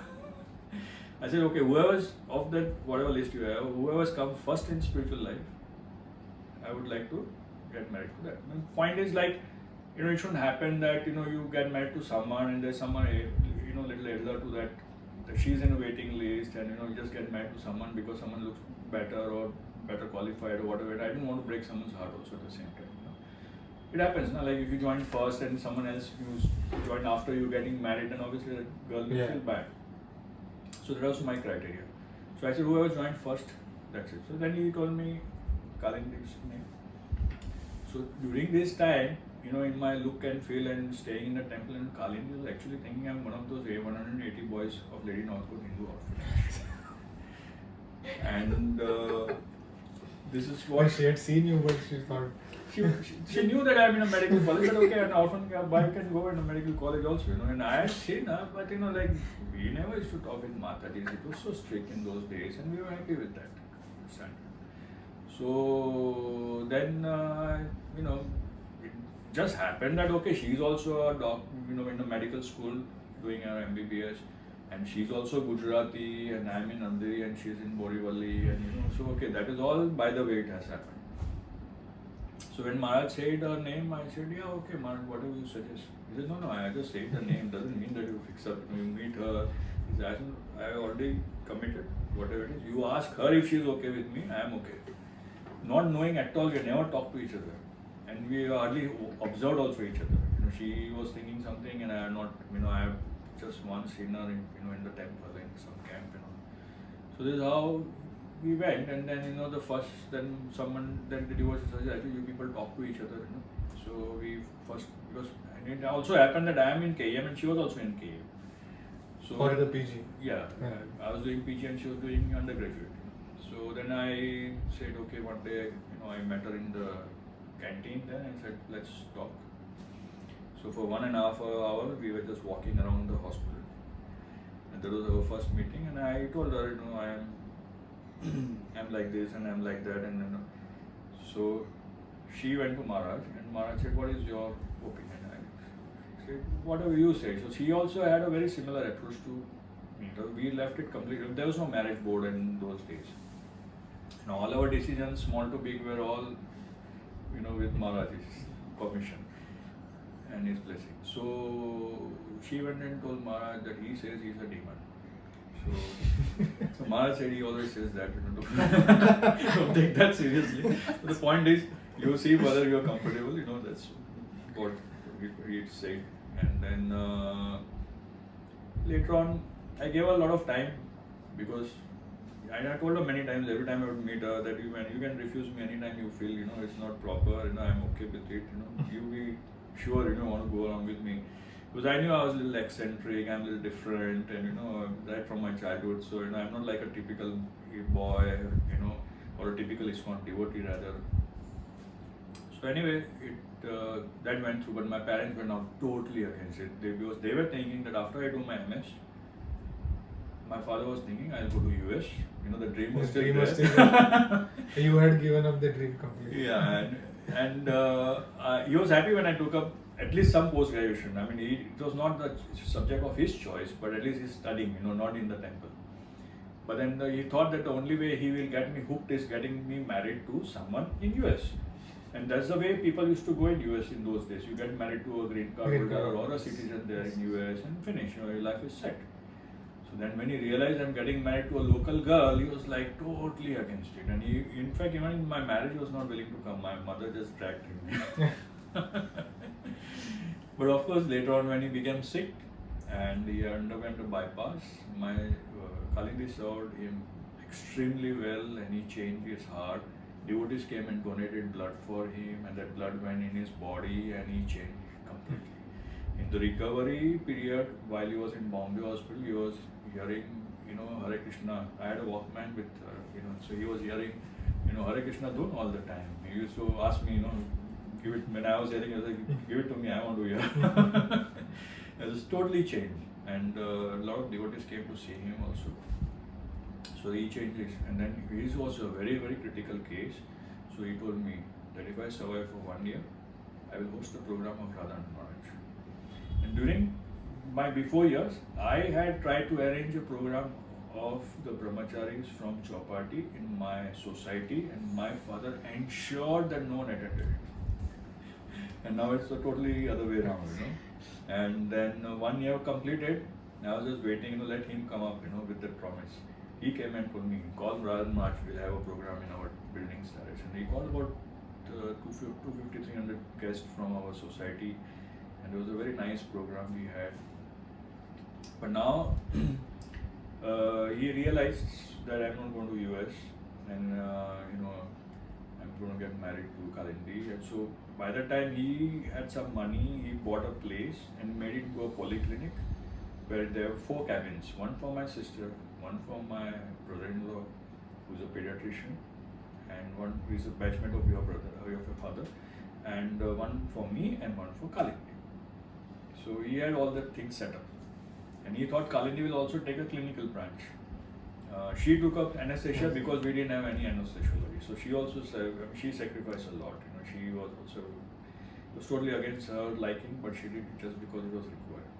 I said, okay, whoever's of that, whatever list you have, whoever's come first in spiritual life, I would like to get married to that. The point is it shouldn't happen that, you get married to someone and there's someone, little elder to that she's in a waiting list and, you just get married to someone because someone looks better or better qualified or whatever. I didn't want to break someone's heart also at the same time. It happens, like if you join first and someone else join after you getting married, then obviously the girl will feel bad. So that was my criteria. So I said, whoever joined first, that's it. So then he told me Kalindi's name. So during this time, in my look and feel and staying in the temple in Kalindi, I was actually thinking I'm one of those 180 boys of Lady Northcote Hindu orphanage. And this is what she had seen you, but she thought. She knew that I'm in a medical college, but okay, an orphan boy can go in a medical college also, and I had seen her, but we never used to talk with Mataji. It was so strict in those days, and we were happy with that standard. So then, it just happened that okay, she's also a doctor, in a medical school doing her MBBS, and she's also Gujarati, and I'm in Andheri, and she's in Borivali, and so okay, that is all by the way it has happened. So when Maharaj said her name, I said, yeah, okay, Maharaj, whatever you suggest. He said, no, I just said the name, doesn't mean that you fix up, you meet her. He said, I already committed, whatever it is. You ask her if she's okay with me, I am okay. Not knowing at all, we never talked to each other. And we hardly observed also each other. She was thinking something and I had not, I have just once seen her in the temple, in some camp and all. So this is how we went, and then the devotee said, actually you people talk to each other, So we it also happened that I am in KM and she was also in KM. So For the PG. Yeah, I was doing PG and she was doing undergraduate. So then I said, okay, one day, I met her in the canteen then and said, let's talk. So for 1.5 hour, we were just walking around the hospital. And that was our first meeting and I told her, I'm like this and I'm like that and So she went to Maharaj and Maharaj said, what is your opinion? I said, whatever you say. So she also had a very similar approach to me. We left it completely. There was no marriage board in those days. All our decisions, small to big, were all, with Maharaj's permission and his blessing. So she went and told Maharaj that he says he's a demon. So Maharaj said he always says that, don't take that seriously. So the point is, you see whether you're comfortable, that's what he said. And then later on, I gave her a lot of time because I told her many times, every time I would meet her, that you can refuse me anytime you feel, it's not proper, I'm okay with it, you be sure, want to go along with me. Because I knew I was a little eccentric, I'm a little different, and right from my childhood, so I'm not like a typical boy, or a typical Iskcon devotee rather. So anyway, that went through, but my parents were now totally against it. Because they were thinking that after I do my MS, my father was thinking I'll go to US. The dream was still there. You had given up the dream completely. Yeah, and he was happy when I took up at least some post-graduation. I mean, it was not the subject of his choice, but at least he's studying, not in the temple. But then he thought that the only way he will get me hooked is getting me married to someone in US. And that's the way people used to go in US in those days. You get married to a green card holder or a citizen there in US and finish, your life is set. So then when he realized I'm getting married to a local girl, he was like totally against it. And he, in fact, even in my marriage, he was not willing to come. My mother just dragged him. But of course, later on when he became sick and he underwent a bypass, my Kalindi served him extremely well and he changed his heart. Devotees came and donated blood for him and that blood went in his body and he changed completely. In the recovery period, while he was in Bombay hospital, he was hearing, Hare Krishna. I had a Walkman with, so he was hearing, Hare Krishna Dhun all the time. He used to ask me, give it, when I was hearing, he was like, give it to me, I want to hear. It was totally changed. And a lot of devotees came to see him also. So he changed this. And then his was a very, very critical case. So he told me that if I survive for 1 year, I will host a program of Radha and Maharaj. And during my before years, I had tried to arrange a program of the brahmacharis from Chowpatty in my society, and my father ensured that no one attended it. And now it's a totally other way around, And then 1 year completed, I was just waiting to let him come up, with that promise. He came and told me, call Radha and Maharaj, we'll have a program in our building's direction. He called about 250-300 guests from our society, and it was a very nice program we had. But now he realized that I'm not going to US and I'm going to get married to Kalindi. And so by the time he had some money, he bought a place and made it into a polyclinic where there were 4 cabins, one for my sister, one for my brother-in-law who's a pediatrician, and one who is a batchmate of your brother or your father, and one for me and one for Kalindi. So he had all the things set up. And he thought Kalindi will also take a clinical branch. She took up anesthesia because we didn't have any anesthesiology. So she also she sacrificed a lot. She was also, it was totally against her liking, but she did it just because it was required.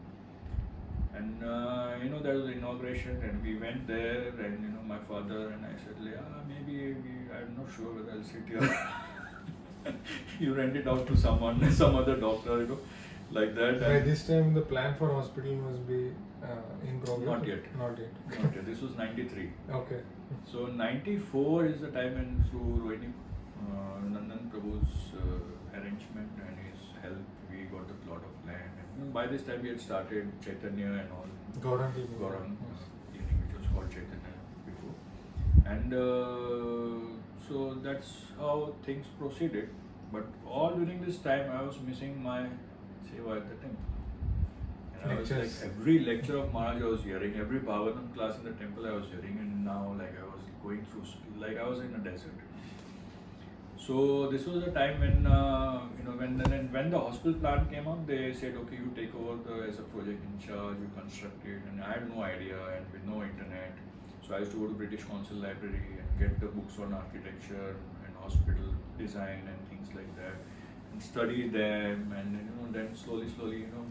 And there was the inauguration, and we went there, and my father and I said, maybe I'm not sure whether I'll sit here. You rent it out to someone, some other doctor, like that. By this time, the plan for hospital must be in progress. Not yet. Not yet. Not yet. This was 93. Okay. So 94 is the time, and through Rohini Nandan Prabhu's arrangement and his help, we got the plot of land. And by this time, we had started Chaitanya and all. Gaurang evening, which was called Chaitanya before. And so that's how things proceeded. But all during this time, I was missing my Seva at the temple. And I was like, Lectures. every lecture of Maharaj I was hearing, every Bhagavatam class in the temple I was hearing, and now like I was going through, like I was in a desert. So this was a time when when the hospital plan came up, they said, okay, you take over as a project in charge, you construct it, and I had no idea, and with no internet. So I used to go to British Council Library and get the books on architecture and hospital design and things like that, and study them, and then slowly,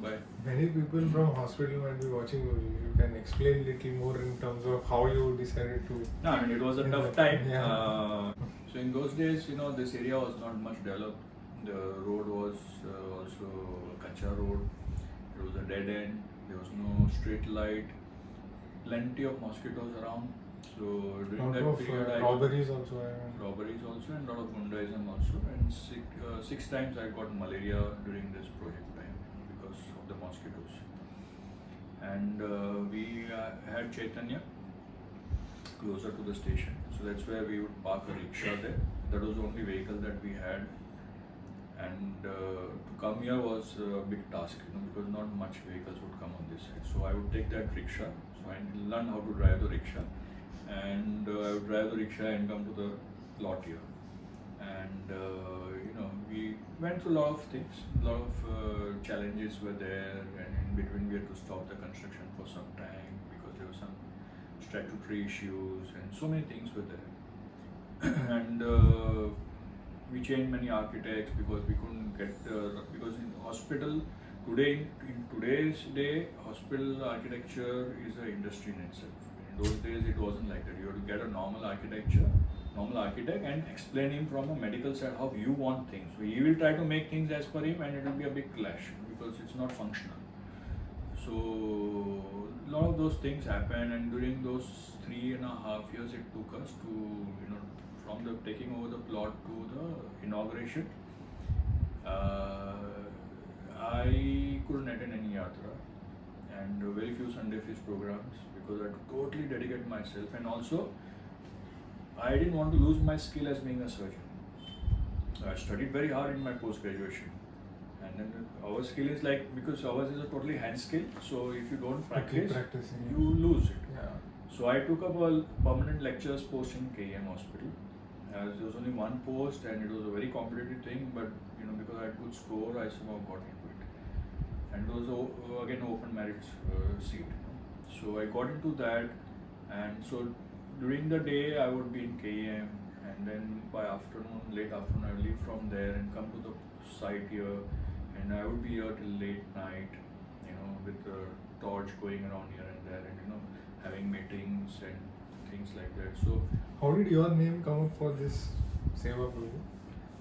by Many people from hospital might be watching. You can explain little more in terms of how you decided to. no, I mean it was a tough time. Yeah. So in those days, this area was not much developed. The road was also a kacha road. It was a dead end. There was no street light. Plenty of mosquitoes around. So during Lot that of period, robberies also. robberies also, and lot of gundaism also. And six times I got malaria during this project time because of the mosquitoes. And we had Chaitanya closer to the station, so that's where we would park a rickshaw there. That was the only vehicle that we had, and to come here was a big task, because not much vehicles would come on this side. So I would take that rickshaw. So I learned how to drive the rickshaw, and I would drive the rickshaw and come to the lot here. And we went through a lot of things, a lot of challenges were there, and in between we had to stop the construction for some time because there were some statutory issues and so many things were there. And we changed many architects because we couldn't get because in hospital today, in today's day, hospital architecture is an industry in itself. In those days it wasn't like that. You had to get a normal architect and explain him from a medical side how you want things. So he will try to make things as per him, and it will be a big clash because it's not functional. So a lot of those things happened, and during those 3.5 years it took us to, from the taking over the plot to the inauguration, I couldn't attend any yatra and very few Sunday feast programs because I had to totally dedicate myself, and also I didn't want to lose my skill as being a surgeon. I studied very hard in my post-graduation. And then our skill is because ours is a totally hand skill, so if you don't practice, you lose it. Yeah. So I took up a permanent lecturer's post in KM hospital. There was only one post and it was a very competitive thing, but because I had good score, I somehow got into it. And it was again open merit seat. So I got into that, and so during the day I would be in KM, and then by late afternoon I would leave from there and come to the site here. And I would be here till late night, with the torch going around here and there, and having meetings and things like that. So, how did your name come up for this Seva Prabhu?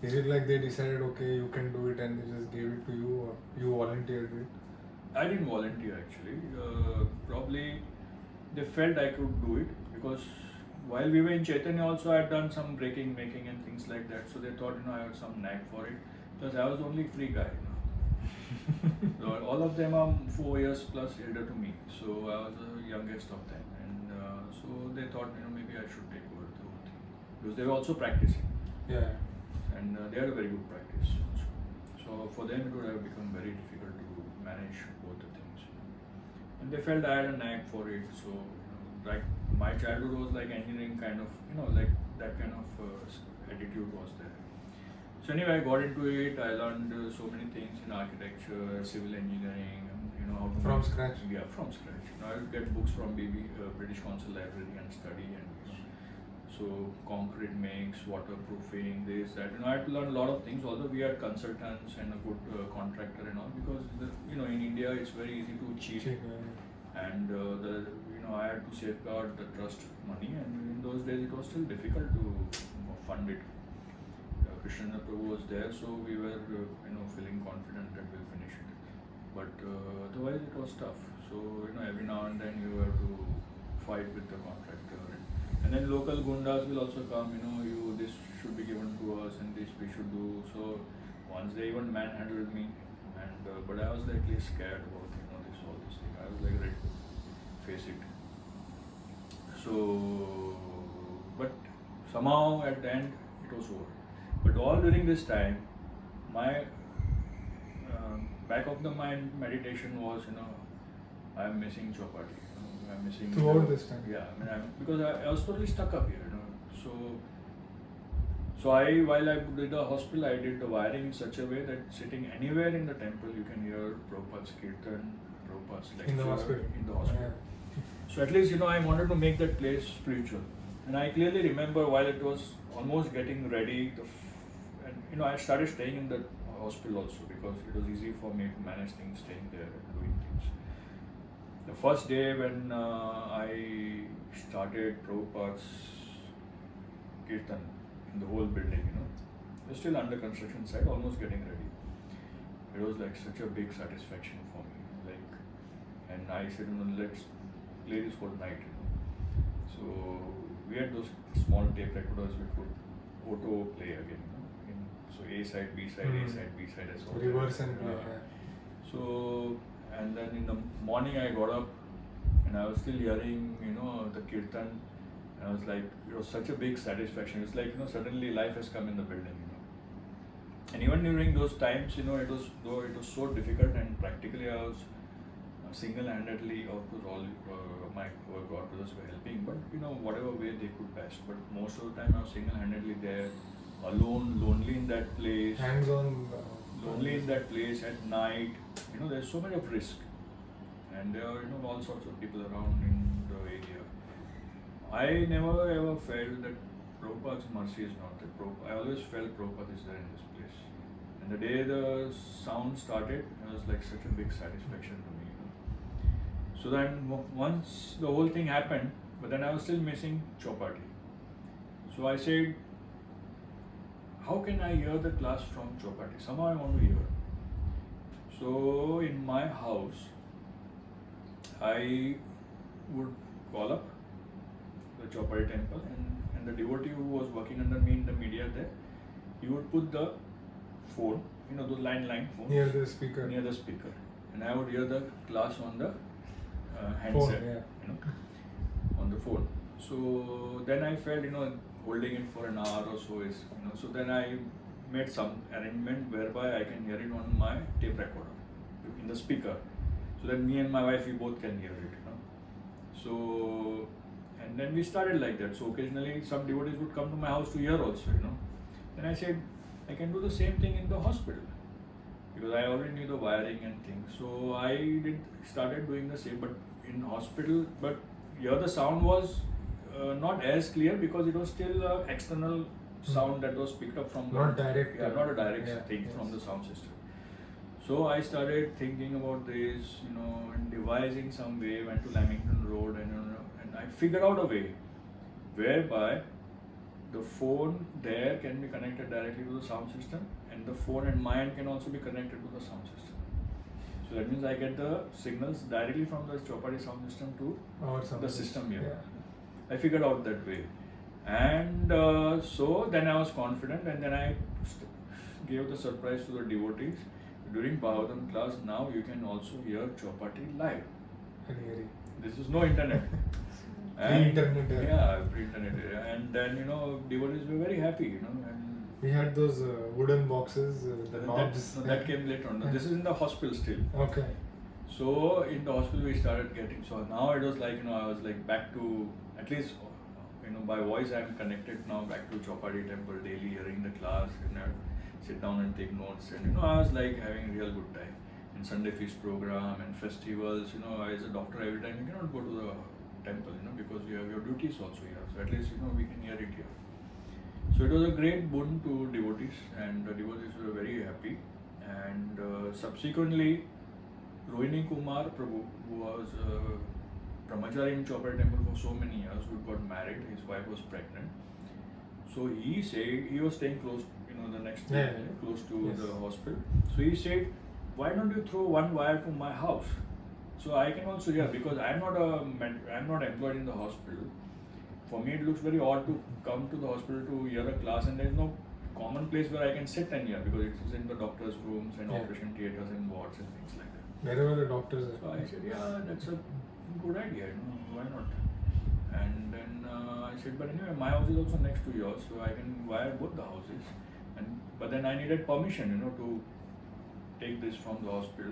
Is it like they decided, okay, you can do it, and they just gave it to you, or you volunteered it? I didn't volunteer actually. Probably they felt I could do it because while we were in Chaitanya also I had done some breaking, making and things like that. So they thought, I had some knack for it. Because I was the only free guy. So all of them are 4 years plus elder to me. So I was the youngest of them. And so they thought, maybe I should take over the whole thing. Because they were also practicing. Yeah. And they had a very good practice also. So for them it would have become very difficult to manage both the things. And they felt I had a knack for it. So like my childhood was like engineering kind of, like that kind of attitude was there. So anyway, I got into it. I learned so many things in architecture, civil engineering, how to from scratch. Yeah, from scratch. I would get books from British Council Library and study, and so concrete makes, waterproofing, this, that. I had to learn a lot of things. Although we had consultants and a good contractor and all, because in India it's very easy to cheat. And I had to safeguard the trust money, and in those days it was still difficult to fund it. Krishna Prabhu was there, so we were feeling confident that we'll finish it. But otherwise it was tough. So every now and then you have to fight with the contractor, and then local gundas will also come. This should be given to us, and this we should do. So once they even manhandled me, and but I was like scared about all this thing. I was like ready to face it. So, but somehow at the end it was over. But all during this time, my back of the mind meditation was, I'm missing chapati. I'm missing throughout this time. Yeah, because I was totally stuck up here. So while I did the hospital, I did the wiring in such a way that sitting anywhere in the temple, you can hear Prabhupada's kirtan, Prabhupada's lecture In the hospital. Yeah. So at least, I wanted to make that place spiritual. And I clearly remember while it was almost getting ready, and I started staying in the hospital also because it was easy for me to manage things, staying there and doing things. The first day when I started Prabhupada's kirtan in the whole building, it was still under construction site, almost getting ready. It was like such a big satisfaction for me. And I said, let's play this whole night. So we had those small tape recorders we could auto play again. So A side, B side, A side, B side, as well. Reverse and play. So, and then in the morning I got up and I was still hearing, the kirtan. And I was like, it was such a big satisfaction. It's like, suddenly life has come in the building, And even during those times, it was so difficult and practically I was single-handedly, of course, all my God brothers were helping, but whatever way they could best. But most of the time I was single-handedly there, alone, lonely in that place. Hands-on. Lonely in that place at night. There's so much of risk. And there are, all sorts of people around in the area. I never ever felt that Prabhupada's mercy is not there. I always felt Prabhupada is there in this place. And the day the sound started, it was like such a big satisfaction to me. So then once the whole thing happened, but then I was still missing chapati. So I said, how can I hear the class from chapati? Somehow I want to hear. So in my house, I would call up the Chopari temple and the devotee who was working under me in the media there, he would put the phone, those line phones near the speaker, and I would hear the class on the handset, on the phone. So then I felt, holding it for an hour or so is, so then I made some arrangement whereby I can hear it on my tape recorder in the speaker, so that me and my wife, we both can hear it, So, and then we started like that. So occasionally some devotees would come to my house to hear also, Then I said, I can do the same thing in the hospital because I already knew the wiring and things. So I started doing the same, but in hospital, but here the sound was not as clear because it was still external sound that was picked up from not direct. Not a direct thing from the sound system. So I started thinking about this, and devising some way. Went to Lamington Road, and I figured out a way whereby the phone there can be connected directly to the sound system, and the phone and my end can also be connected to the sound system. So that means I get the signals directly from the Chopari sound system to the system here. Yeah. I figured out that way, and so then I was confident, and then I gave the surprise to the devotees. During Bhagavatam class, now you can also hear Chopati live. This is no internet. Pre-internet. Pre-internet. And then, devotees were very happy, And we had those wooden boxes, the knobs. That came later on. This is in the hospital still. Okay. So in the hospital we started getting, so now it was like, I was like back to, at least, by voice I am connected now back to Chopadi temple daily, hearing the class, sit down and take notes, and I was like having a real good time. In Sunday feast program and festivals, as a doctor every time you cannot go to the temple, because you have your duties also here. So at least, we can hear it here. So it was a great boon to devotees, and the devotees were very happy. And subsequently, Rohini Kumar Prabhu, who was brahmachari in Chopari temple for so many years, who got married, his wife was pregnant. So he said, he was staying close, the next day, close to the hospital. So he said, why don't you throw one wire to my house? So I can also hear, because I'm not employed in the hospital. For me, it looks very odd to come to the hospital to hear a class, and there is no common place where I can sit and hear, because it is in the doctor's rooms and operation theatres and wards and things like that. Wherever the doctors are. So I said, that's a good idea, why not? And then I said, but anyway, my house is also next to yours, so I can wire both the houses. But then I needed permission, to take this from the hospital.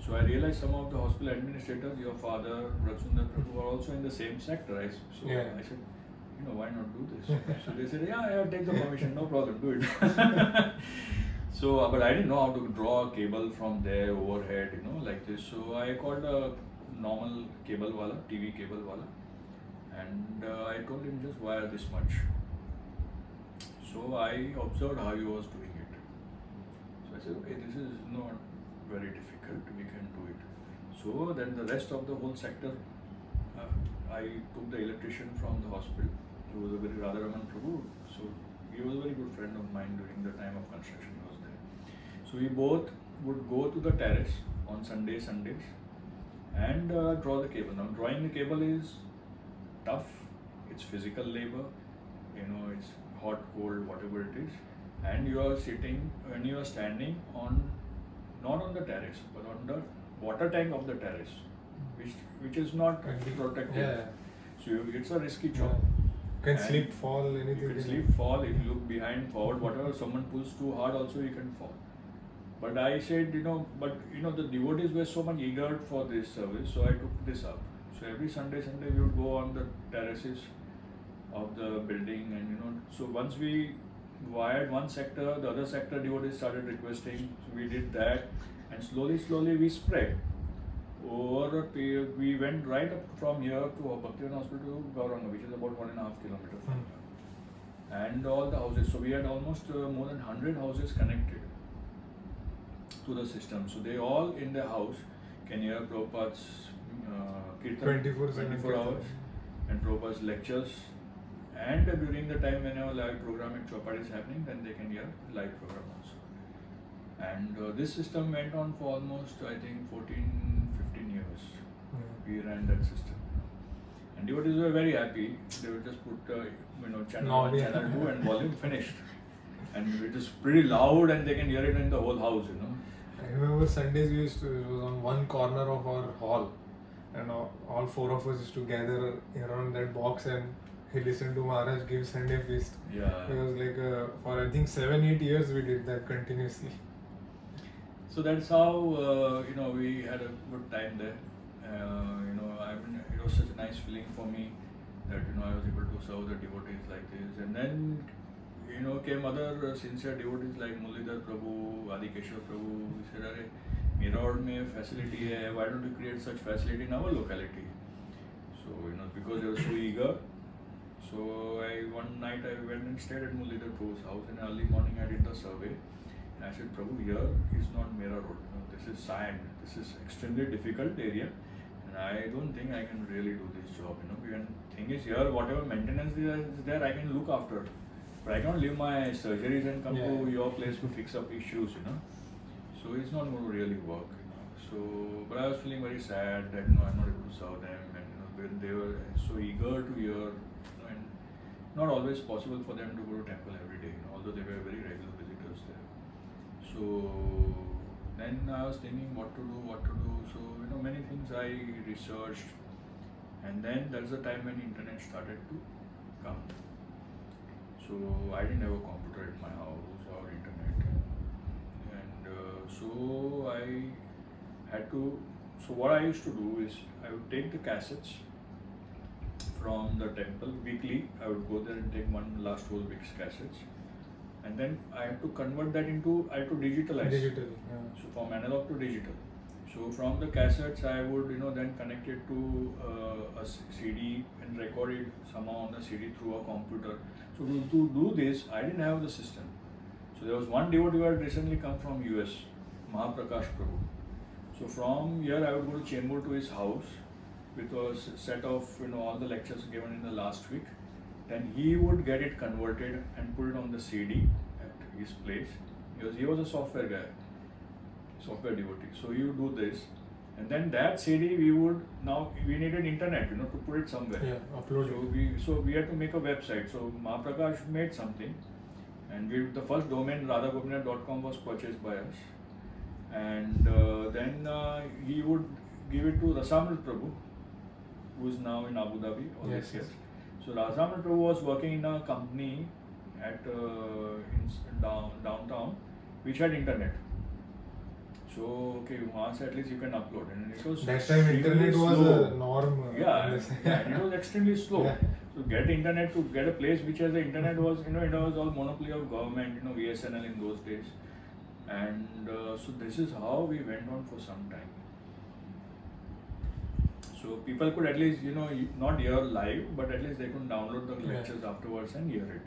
So I realized some of the hospital administrators, your father, Rajsundar Prabhu, are also in the same sector. I said, why not do this? So they said, yeah, take the permission, no problem, do it. So, but I didn't know how to draw a cable from there overhead, like this. So I called a normal cable wala, TV cable wala, and I told him just wire this much. So I observed how he was doing it. So I said, okay, this is not very difficult, we can do it. So then the rest of the whole sector, I took the electrician from the hospital, who was a very Radharaman Prabhu. So he was a very good friend of mine during the time of construction he was there. So we both would go to the terrace on Sundays and draw the cable. Now drawing the cable is tough, it's physical labor, it's hot, cold, whatever it is, and you are standing on, not on the terrace, but on the water tank of the terrace, which is not protected. Yeah. So it's a risky job. You can slip, fall, anything. You can slip, fall, if you look behind, forward, whatever, someone pulls too hard also you can fall. But I said, the devotees were so much eager for this service, so I took this up. So every Sunday we would go on the terraces of the building, and so once we wired one sector, the other sector devotees started requesting, so we did that, and slowly we spread. Over a period, we went right up from here to Bhaktivedanta hospital to Gauranga, which is about 1.5 kilometers from here. And all the houses, so we had almost more than 100 houses connected to the system. So they all in their house can hear Prabhupada's kirtan 24 hours and Prabhupada's lectures. And during the time when our live program at Chopad is happening, then they can hear live program also. And this system went on for almost, I think, 14-15 years. We ran that system. And devotees were very happy. They would just put channel 1, channel 2 and volume finished. And it is pretty loud and they can hear it in the whole house, I remember Sundays it was on one corner of our hall, and all 4 of us used to gather around that box and he listened to Maharaj give Sunday feast. Yeah. It was like for I think 7-8 years we did that continuously. So that's how we had a good time there. It was such a nice feeling for me that I was able to serve the devotees like this. And then came other sincere devotees like Mulidhar Prabhu, Adikeshwar Prabhu. We said, "Arey, Mira mein facility hai. Why don't you create such facility in our locality?" So because they were so eager. So one night I went and stayed at Mulidhar Prabhu's house, and early morning I did the survey. And I said, "Prabhu, here is not Mera Road. This is sand. This is extremely difficult area, and I don't think I can really do this job. And thing is here, whatever maintenance is there, I can look after. But I can't leave my surgeries and come to your place to fix up issues. So it's not going to really work. So, but I was feeling very sad that I'm not able to serve them, and when they were so eager to hear, and not always possible for them to go to temple every day. Although they were very regular visitors there. So then I was thinking what to do. So many things I researched, and then that's the time when internet started to come. So I didn't have a computer at my house or internet, and so I had to. So what I used to do is I would take the cassettes from the temple weekly. I would go there and take one last whole week's cassettes, and then I had to convert that into. I had to digitalize. So from analog to digital. So from the cassettes, I would then connect it to a CD and record it somehow on the CD through a computer. So to do this, I didn't have the system. So there was one devotee who had recently come from US, Mahaprakash Prabhu. So from here, I would go to Chembur to his house with a set of all the lectures given in the last week. Then he would get it converted and put it on the CD at his place. Because he was a software guy, software devotee. So he would do this, and then that CD we needed internet, to put it somewhere. Yeah, upload it. So we had to make a website. So Mahaprakash made something, and the first domain radhagopinath.com was purchased by us, and then he would give it to Rasamrit Prabhu, who is now in Abu Dhabi all these years. So Rasamrit Prabhu was working in a company at in downtown, which had internet. So okay, once at least you can upload, and it was That time extremely internet was slow. a norm. Yeah, in this. and it was extremely slow. Yeah. To get internet, to get a place which has the internet was, it was all monopoly of government, VSNL in those days. And so this is how we went on for some time. So people could at least, not hear live, but at least they could download the lectures afterwards and hear it.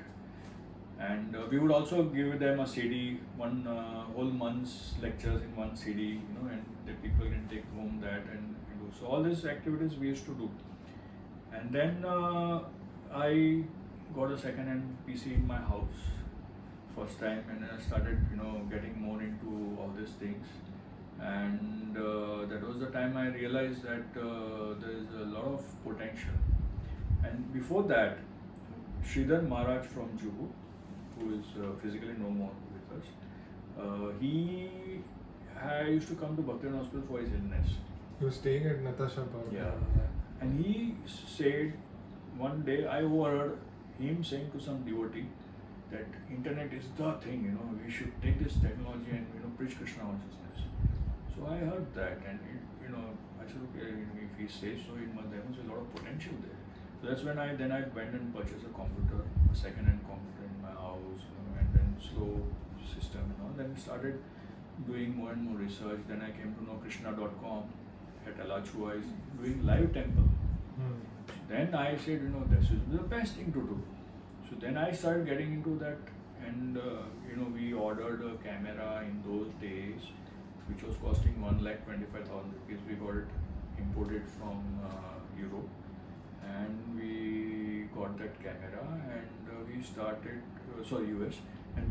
And we would also give them a CD, one whole month's lectures in one CD, and the people can take home that and do. So all these activities we used to do. And then I got a second-hand PC in my house first time, and I started, getting more into all these things. And that was the time I realized that there is a lot of potential. And before that, Sridhar Maharaj from Juhu, who is physically no more with us, he used to come to Bhaktivedanta Hospital for his illness. He was staying at Natasha Park. Yeah. And he said, one day I overheard him saying to some devotee that internet is the thing, we should take this technology and preach Krishna consciousness. So I heard that, and I said, okay, if he says so, there must be a lot of potential there. So that's when I went and purchased a computer, a second-hand computer in my house, and then slow system and all. Then started doing more and more research. Then I came to know Krishna.com at Alachua is doing live temple. Then I said, this is the best thing to do. So then I started getting into that, and we ordered a camera in those days, which was costing 1,25,000 rupees. We got it imported from Europe, and we got that camera, and we started, US, and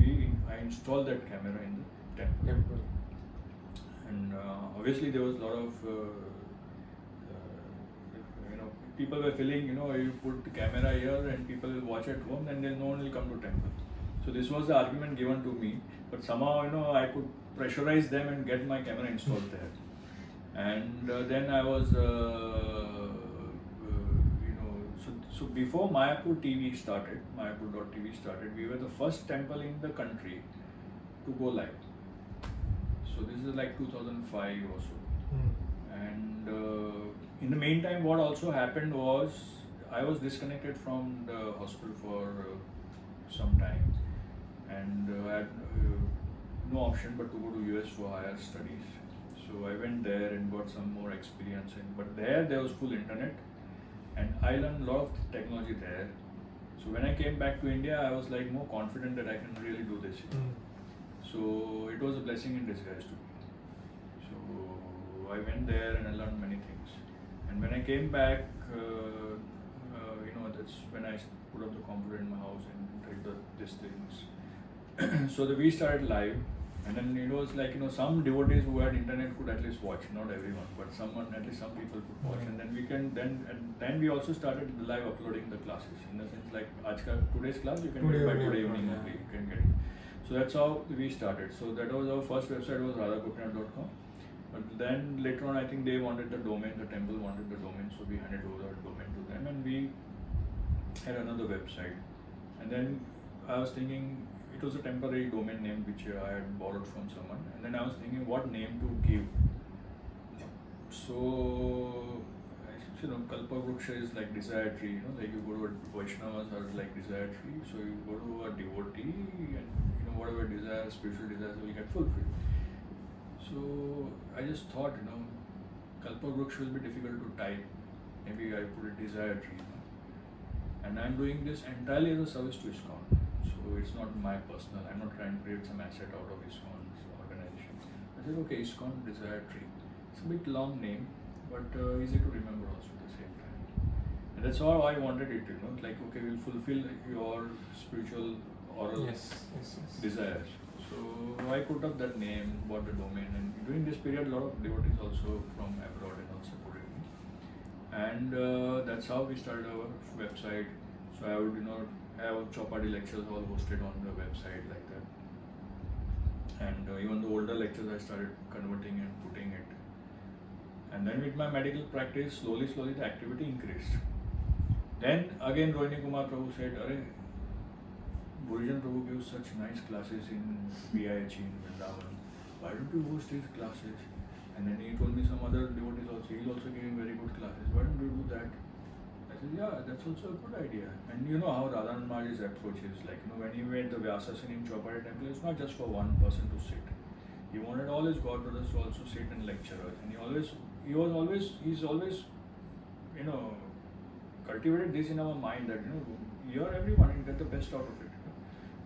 I installed that camera in the temple. And obviously there was a lot of people were feeling, you put the camera here and people will watch at home, and then no one will come to temple. So this was the argument given to me, but somehow I could pressurize them and get my camera installed there. And then I was so before Mayapur TV started, Mayapur.tv started, we were the first temple in the country to go live. So this is like 2005 or so. And in the meantime, what also happened was I was disconnected from the hospital for some time, and I had no option but to go to US for higher studies. So I went there and got some more experience but there was full internet, and I learned a lot of technology there. So when I came back to India, I was like more confident that I can really do this. So it was a blessing in disguise to me. So I went there and I learned many things. And when I came back, that's when I put up the computer in my house and did these things. So we started live, and then it was like, some devotees who had internet could at least watch, not everyone, but at least some people could watch. And then then we also started live uploading the classes. In the sense like today's class you can get by today evening only, you can get it. So that's how we started. So that was our first website, was radhagopinath.com. But then later on, I think they wanted the domain, the temple wanted the domain, so we handed over the domain to them, and we had another website. And then I was thinking, it was a temporary domain name which I had borrowed from someone, and then I was thinking what name to give. So, Kalpavruksha is like desire tree, like you go to a Vaishnavas are like desire tree, so you go to a devotee and whatever desires, spiritual desires will get fulfilled. So I just thought, Kalpavruksha will be difficult to type. Maybe I put a desire tree. And I'm doing this entirely as a service to Iskcon. So it's not my personal, I'm not trying to create some asset out of Iskcon's organization. I said, okay, Iskcon desire tree. It's a bit long name, but easy to remember also at the same time. And that's how I wanted it, like, okay, we'll fulfill your spiritual oral desires. So I put up that name, bought the domain, and during this period, a lot of devotees also from abroad and all supported me. And that's how we started our website. So I would, have Chopadi lectures all hosted on the website like that. And even the older lectures I started converting and putting it. And then with my medical practice, slowly the activity increased. Then again Rohini Kumar Prabhu said, Arey, Burijan Prabhu gives such nice classes in PIH in Vrindavan. why don't you host these classes? And then he told me some other devotees also, he's also giving very good classes. Why don't you do that? I said, yeah, that's also a good idea. And you know how Radhan Maharaj's approach is. Like, when he made the Vyasasana in Chowpatty temple, it's not just for one person to sit. He wanted all his god brothers to also sit and lecture us. And he's always, cultivated this in our mind that, hear everyone and get the best out of it.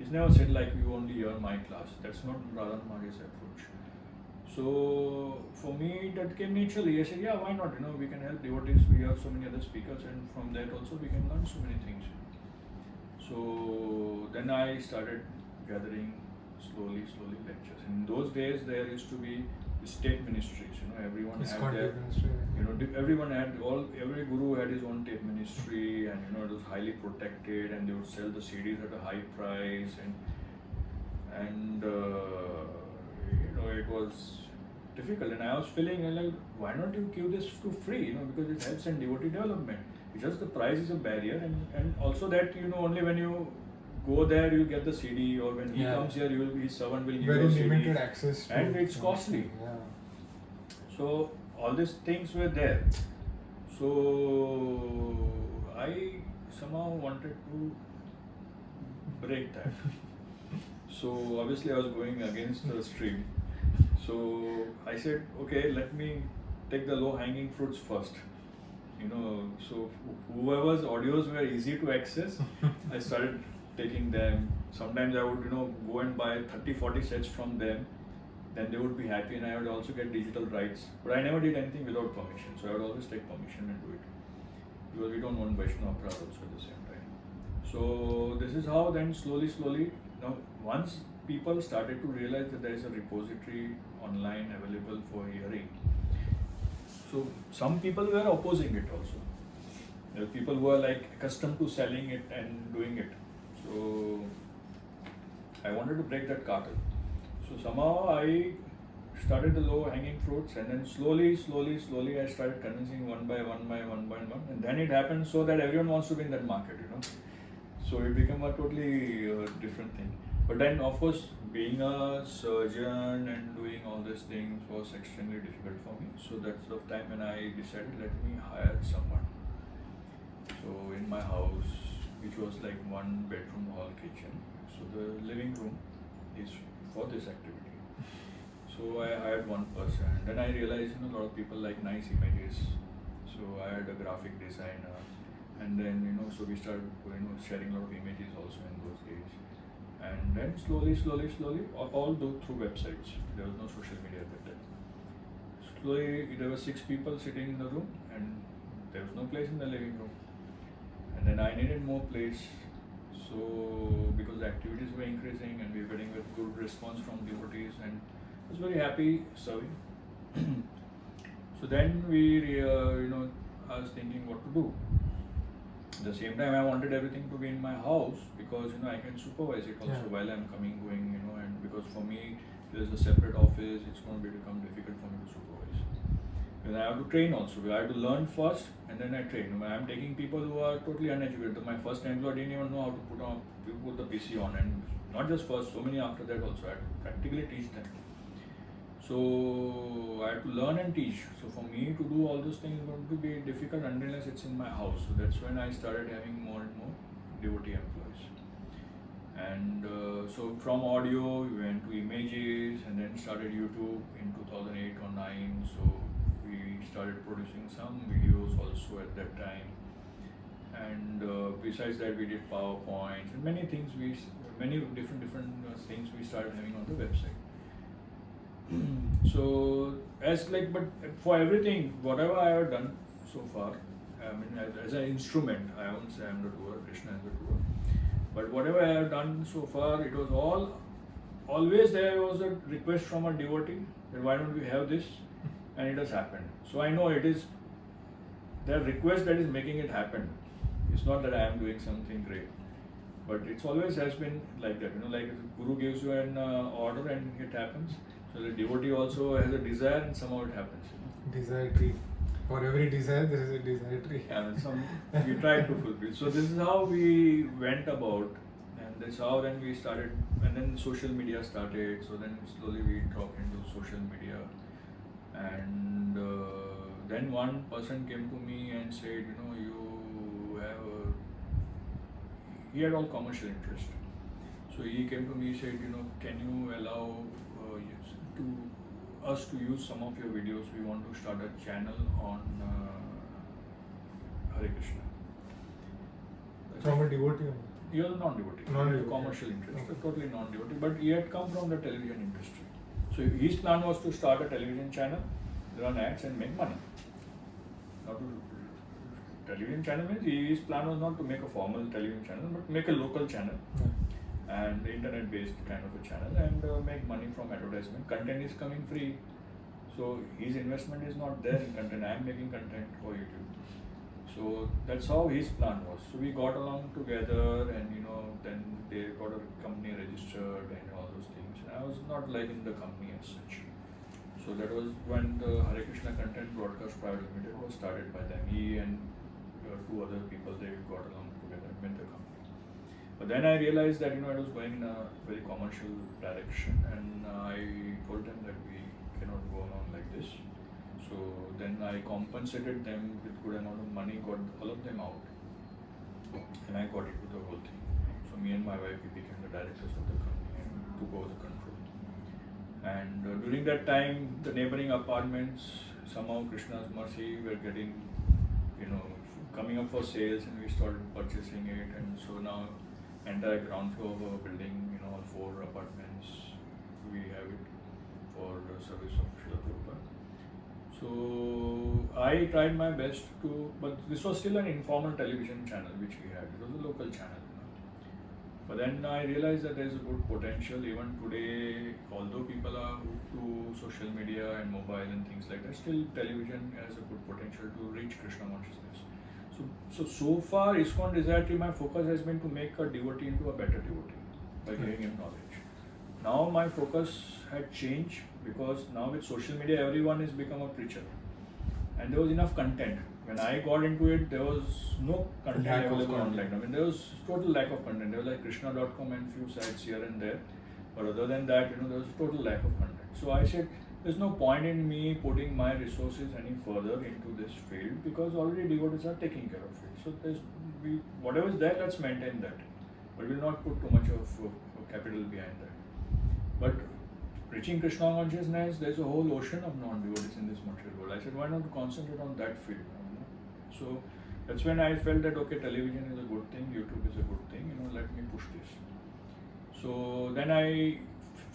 He's never said like, you only hear my class. That's not Radhan Maharaj's approach. So for me, that came naturally. I said, yeah, why not? We can help devotees. We have so many other speakers, and from that also we can learn so many things. So then I started gathering slowly lectures. In those days, there used to be state ministries. Everyone had their, everyone had every guru had his own tape ministry, and it was highly protected, and they would sell the CDs at a high price, and it was difficult, and I was feeling like, why not you give this to free? Because it helps in devotee development. It's just the price is a barrier, and also that only when you go there you get the CD, or when he comes here, his servant will give you a CD. Very limited access to, and it's costly. Yeah. So all these things were there. So I somehow wanted to break that. So obviously I was going against the stream. So I said, okay, let me take the low-hanging fruits first. So whoever's audios were easy to access, I started taking them. Sometimes I would, go and buy 30-40 sets from them. Then they would be happy, and I would also get digital rights. But I never did anything without permission. So I would always take permission and do it. Because we don't want Vaishnava Prabhu also at the same time. So this is how then slowly, once people started to realize that there is a repository online available for hearing. So some people were opposing it also. There were people who were like accustomed to selling it and doing it. So I wanted to break that cartel. So somehow I started the low hanging fruits, and then slowly I started convincing one by one, and then it happened so that everyone wants to be in that market, So it became a totally different thing. But then of course, being a surgeon and doing all these things was extremely difficult for me. So that's the time when I decided, let me hire someone. So in my house, which was like 1 bedroom hall kitchen, so the living room is for this activity. So I hired one person. Then I realized, a lot of people like nice images. So I had a graphic designer, and then so we started sharing a lot of images also in those days. And then slowly, all through websites. There was no social media at that time. Slowly, there were 6 people sitting in the room, and there was no place in the living room. And then I needed more place. So because the activities were increasing and we were getting a good response from devotees, and I was very happy serving. So then I was thinking what to do. At the same time, I wanted everything to be in my house because I can supervise it also while I'm going, and because for me there's a separate office, it's going to become difficult for me to supervise. Because I have to train also. I have to learn first and then I train. I'm taking people who are totally uneducated. My first employee didn't even know how to put the PC on, and not just first, so many after that also. I had to practically teach them. So I had to learn and teach. So for me to do all those things is going to be difficult unless it's in my house. So that's when I started having more and more devotee employees. And so from audio we went to images, and then started YouTube in 2008 or 9. So we started producing some videos also at that time. And besides that, we did PowerPoints and many things. Many different things we started having on the website. So but for everything, whatever I have done so far, as an instrument, I won't say I'm the doer, Krishna is the doer. But whatever I have done so far, it was always there was a request from a devotee that why don't we have this, and it has happened. So I know it is their request that is making it happen. It's not that I am doing something great, but it's always has been like that. Like the Guru gives you an order and it happens. So the devotee also has a desire and somehow it happens. Desire tree. For every desire, there is a desire tree. We tried to fulfill. So this is how we went about, and that's how then we started, and then social media started. So then slowly we dropped into social media, and then one person came to me and said, you have he had all commercial interest. So he came to me, said, can you allow us to use some of your videos? We want to start a channel on Hare Krishna. From a devotee? He was a non-devotee. Non-devotee. Commercial interest, Okay. totally non-devotee. But he had come from the television industry. So his plan was to start a television channel, run ads and make money. Not to, television channel means his plan was not to make a formal television channel, but make a local channel. And internet-based kind of a channel, and make money from advertisement. Content is coming free, so his investment is not there in content. I am making content for YouTube. So that's how his plan was. So we got along together, and then they got a company registered and all those things. And I was not like in the company as such. So that was when the Hare Krishna Content Broadcast Private Limited was started by them. He and two other people, they got along together and made the company. But then I realized that it was going in a very commercial direction, and I told them that we cannot go on like this. So then I compensated them with good amount of money, got all of them out, and I got into the whole thing. So me and my wife, we became the directors of the company and took over the control. And during that time, the neighboring apartments, somehow Krishna's mercy, were getting, coming up for sales, and we started purchasing it. And so now entire ground floor of our building, all 4 apartments, we have it for service of Srila Prabhupada. So I tried my best to, but this was still an informal television channel which we had. It was a local channel. But then I realized that there is a good potential. Even today, although people are hooked to social media and mobile and things like that, still television has a good potential to reach Krishna consciousness. So far, Iskcondesiretree, my focus has been to make a devotee into a better devotee by giving him knowledge. Now my focus had changed, because now with social media, everyone has become a preacher, and there was enough content. When I got into it, there was no content available online. There was total lack of content. There was like Krishna.com and few sites here and there, but other than that, there was total lack of content. So I said, there's no point in me putting my resources any further into this field, because already devotees are taking care of it. So whatever is there, let's maintain that, but we'll not put too much of capital behind that. But reaching Krishna consciousness, there's a whole ocean of non-devotees in this material world. I said, why not concentrate on that field? So that's when I felt that okay, television is a good thing, YouTube is a good thing. Let me push this. So then I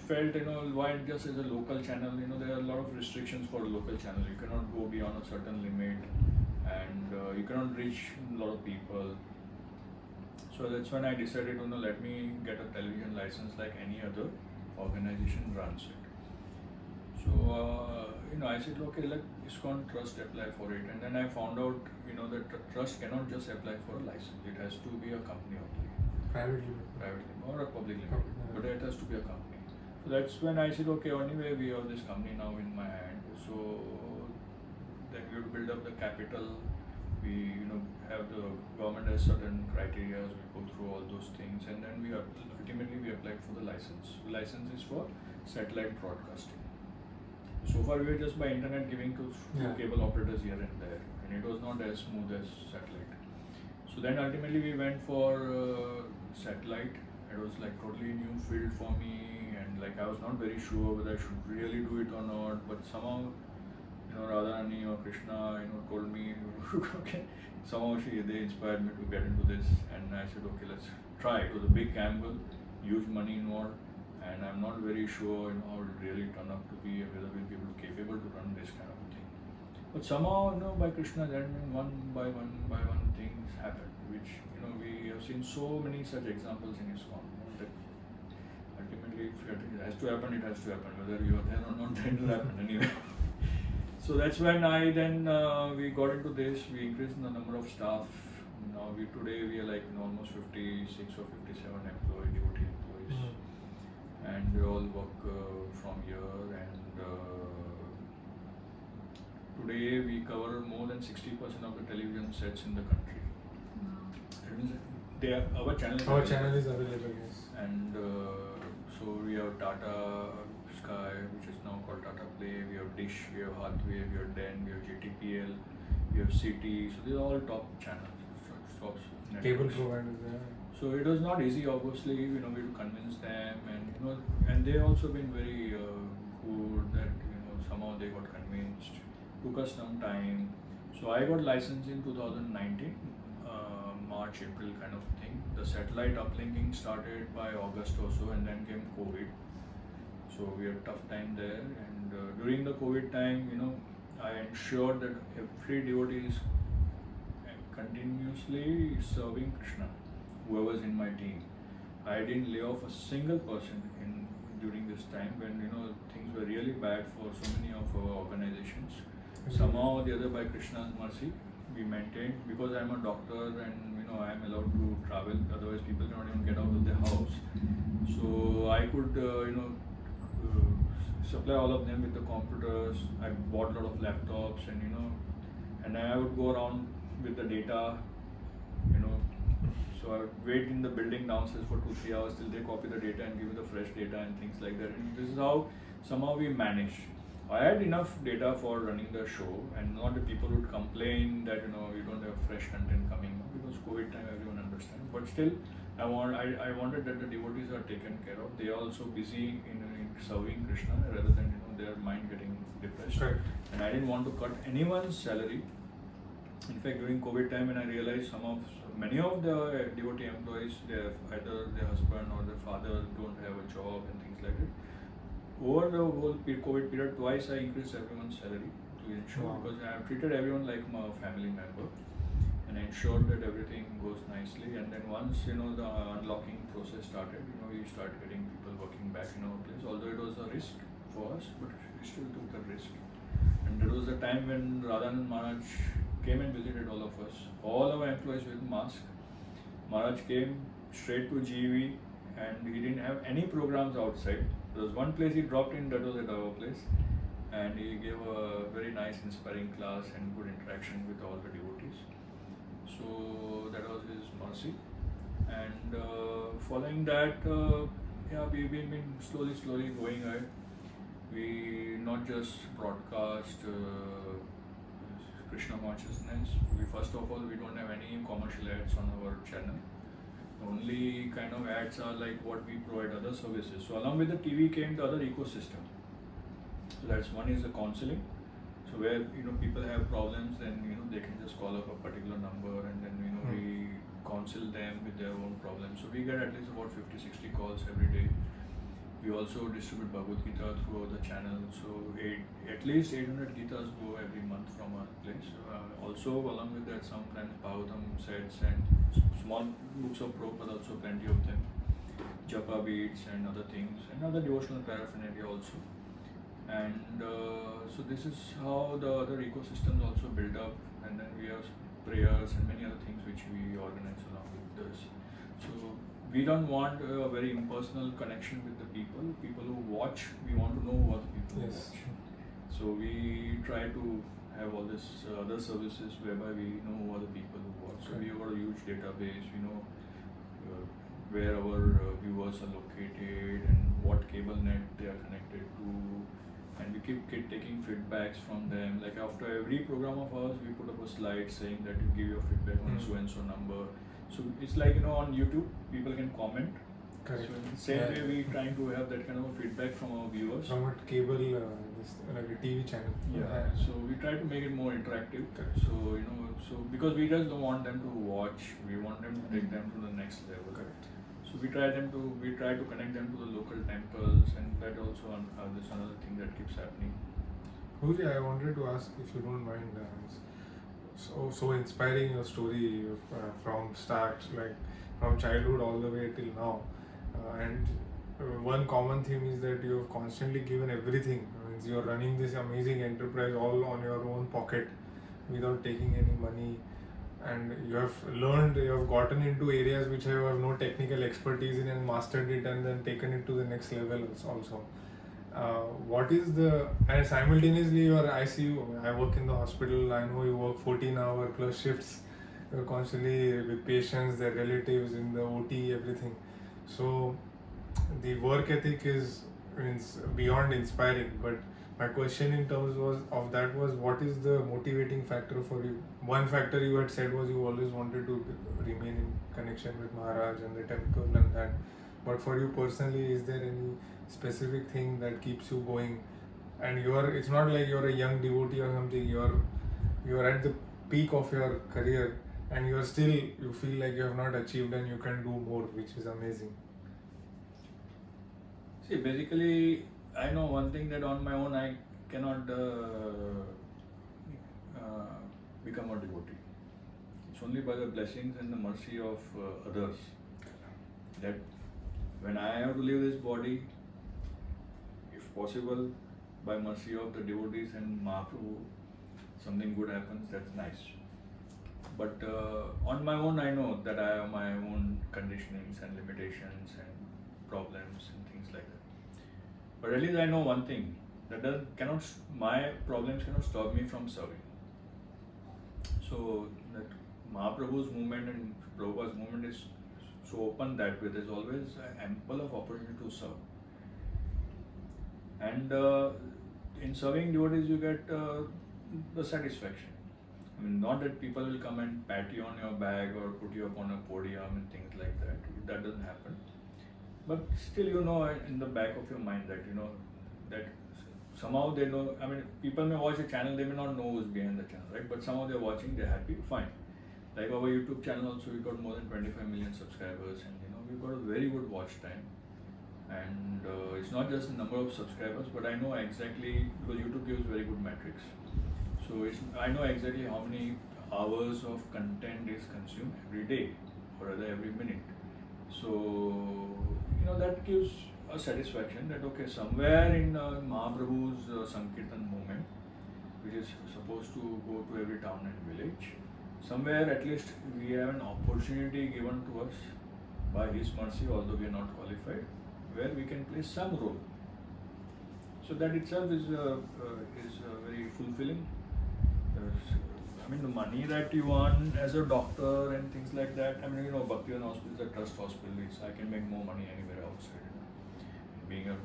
felt, why just as a local channel, there are a lot of restrictions for a local channel. You cannot go beyond a certain limit, and you cannot reach a lot of people. So that's when I decided, let me get a television license like any other organization runs it. So, I said, okay, let ISKCON Trust apply for it. And then I found out, that the trust cannot just apply for a license. It has to be a company only. Private limited. Or a public limited. But it has to be a company. So that's when I said, okay, anyway, we have this company now in my hand. So then we have to build up the capital. We, have the government has certain criteria. We go through all those things, and then ultimately we applied for the license. The license is for satellite broadcasting. So far we were just by internet giving to cable operators here and there, and it was not as smooth as satellite. So then ultimately we went for satellite. It was like totally new field for me, and like I was not very sure whether I should really do it or not. But somehow, Radharani or Krishna, told me, okay. Somehow they inspired me to get into this, and I said, okay, let's try. It was a big gamble, huge money involved, and I'm not very sure how it will really turn up to be, whether we'll be capable to run this kind of a thing. But somehow, by Krishna's hand, one by one things happen, which we have seen so many such examples in ISKCON. That ultimately, if it has to happen, it has to happen. Whether you are there or not, then it will happen anyway. So that's when we got into this. We increased the number of staff. Now today we are like almost 56 or 57 devotee employees, and we all work from here. And today we cover more than 60% of the television sets in the country. That means our channel is Our available. channel is available, yes. And so we have Tata Sky, which is now called Tata Play. We have Dish, we have Hathway, we have Den, we have JTPL, we have CT. So these are all top channels, top Cable networks. providers there. So it was not easy, obviously, we to convince them, and and they also been very good that somehow they got convinced. Took us some time. So I got licensed in 2019, March, April kind of thing. The satellite uplinking started by August or so, and then came COVID. So we had tough time there, and during the COVID time, I ensured that every devotee is continuously serving Krishna, whoever's in my team. I didn't lay off a single person during this time when things were really bad for so many of our organizations. Somehow or the other, by Krishna's mercy, we maintained, because I'm a doctor and I'm allowed to travel. Otherwise, people cannot even get out of their house. So I could supply all of them with the computers. I bought a lot of laptops, and I would go around with the data. So I would wait in the building downstairs for 2-3 hours till they copy the data and give me the fresh data and things like that. And this is how somehow we managed. I had enough data for running the show, and not the people would complain that you don't have fresh content coming up, because COVID time everyone understands. But still, I wanted that the devotees are taken care of. They are also busy in serving Krishna rather than their mind getting depressed. Correct. And I didn't want to cut anyone's salary. In fact, during COVID time, when I realized many of the devotee employees, either their husband or their father don't have a job and things like that. Over the whole COVID period, twice I increased everyone's salary to ensure, because I have treated everyone like my family member, and ensured that everything goes nicely. And then once the unlocking process started, we start getting people working back in our place. Although it was a risk for us, but we still took the risk. And there was a time when Radhanand Maharaj came and visited all of us, all our employees with mask. Maharaj came straight to GV, and he didn't have any programs outside. There was one place he dropped in, that was at our place, and he gave a very nice, inspiring class and good interaction with all the devotees. So that was his mercy. And following that, we've been slowly going ahead. We not just broadcast Krishna consciousness. First of all, we don't have any commercial ads on our channel. The only kind of ads are like what we provide other services. So along with the TV came the other ecosystem. So that's one is the counseling. So where people have problems, then they can just call up a particular number, and then we counsel them with their own problems. So we get at least about 50-60 calls every day. We also distribute Bhagavad Gita throughout the channel. So at least 800 Gitas go every month from our place. Also along with that, sometimes Bhagavatam sets and small books of Prabhupada, also plenty of them. Japa beads and other things, and other devotional paraphernalia also. And so this is how the other ecosystems also build up, and then we have prayers and many other things which we organize along with this. So we don't want a very impersonal connection with the people. People who watch, we want to know what the people watch. So we try to have all this other services whereby we know who are the people who watch. So we have got a huge database. We know where our viewers are located and what cable net they are connected to, and we keep taking feedbacks from them. Like after every program of ours, we put up a slide saying that you give your feedback on so and so number. So it's like on YouTube, people can comment. Correct. So in the same way, we trying to have that kind of feedback from our viewers. From a cable, like a TV channel. So we try to make it more interactive. Correct. So so because we just don't want them to watch, we want them to take them to the next level. Correct. So we try to connect them to the local temples, and that also this another thing that keeps happening. Huji, I wanted to ask, if you don't mind, so inspiring your story from start, like from childhood all the way till now, and one common theme is that you have constantly given everything. Means you are running this amazing enterprise all on your own pocket, without taking any money, and you have learned, you have gotten into areas which you have no technical expertise in, and mastered it, and then taken it to the next level also. What is and simultaneously I see you, I work in the hospital, I know you work 14-hour plus shifts, You're constantly with patients, their relatives, in the OT, everything. So the work ethic is means beyond inspiring. But my question in terms of that was, what is the motivating factor for you? One factor you had said was you always wanted to remain in connection with Maharaj and the temple and that. But for you personally, is there any specific thing that keeps you going? And it's not like you're a young devotee or something. You're at the peak of your career, and you feel like you have not achieved and you can do more, which is amazing. See, basically, I know one thing, that on my own I cannot become a devotee. It's only by the blessings and the mercy of others that when I have to leave this body, if possible, by mercy of the devotees and Mahaprabhu, something good happens, that's nice. But on my own, I know that I have my own conditionings and limitations and problems and things like that. But at least I know one thing, that my problems cannot stop me from serving. So that Mahaprabhu's movement and Prabhupada's movement is so open that way, there's always ample of opportunity to serve. And in serving devotees, you get the satisfaction. I mean, not that people will come and pat you on your back or put you up on a podium and things like that. That doesn't happen. But still, in the back of your mind that, that somehow they know, I mean, people may watch a channel, they may not know who's behind the channel, right? But somehow they're watching, they're happy, fine. Like our YouTube channel also, we got more than 25 million subscribers, and we've got a very good watch time. And it's not just the number of subscribers, but I know exactly, because YouTube gives very good metrics. So I know exactly how many hours of content is consumed every day, or rather every minute. So, that gives a satisfaction that, okay, somewhere in Mahaprabhu's Sankirtan movement, which is supposed to go to every town and village, somewhere at least we have an opportunity given to us by his mercy, although we are not qualified, where we can play some role. So that itself is very fulfilling. I mean, the money that you earn as a doctor and things like that, I mean, Bhaktivedanta Hospital is a trust hospital. I can make more money anywhere outside. Being a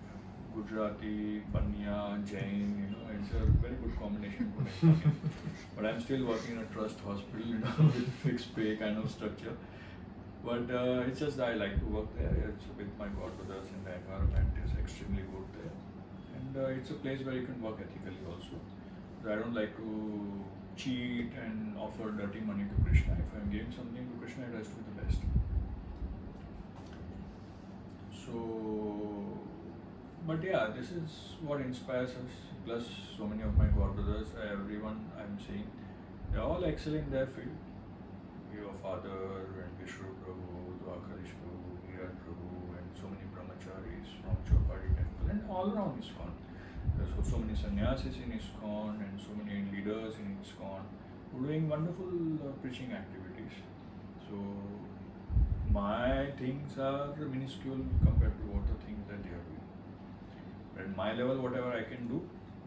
Gujarati, Panya, Jain, it's a very good combination to make money. But I'm still working in a trust hospital, with fixed pay kind of structure. But it's just I like to work there. It's with my godbrothers, and the environment is extremely good there. And it's a place where you can work ethically also. So I don't like to cheat and offer dirty money to Krishna. If I'm giving something to Krishna, it has to be the best. So, but yeah, this is what inspires us. Plus, so many of my godbrothers, everyone I'm seeing, they're all excel in their field. Your father and Vishnu Prabhu, Dwakarish Prabhu, Hare Prabhu, and so many brahmacharis from Chopadi temple, and all around Iskcon. There's so many sannyasis in Iskcon and so many leaders in Iskcon who are doing wonderful preaching activities. So my things are minuscule compared to what the things that they are doing. But at my level, whatever I can do,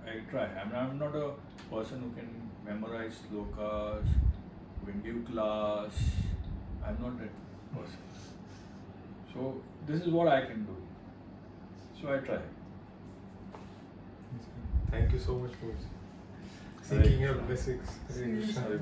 I try. I'm not a person who can memorize slokas, who can give class. I'm not that person. So this is what I can do. So I try. Thank you so much for seeking your blessings. Hare Krishna.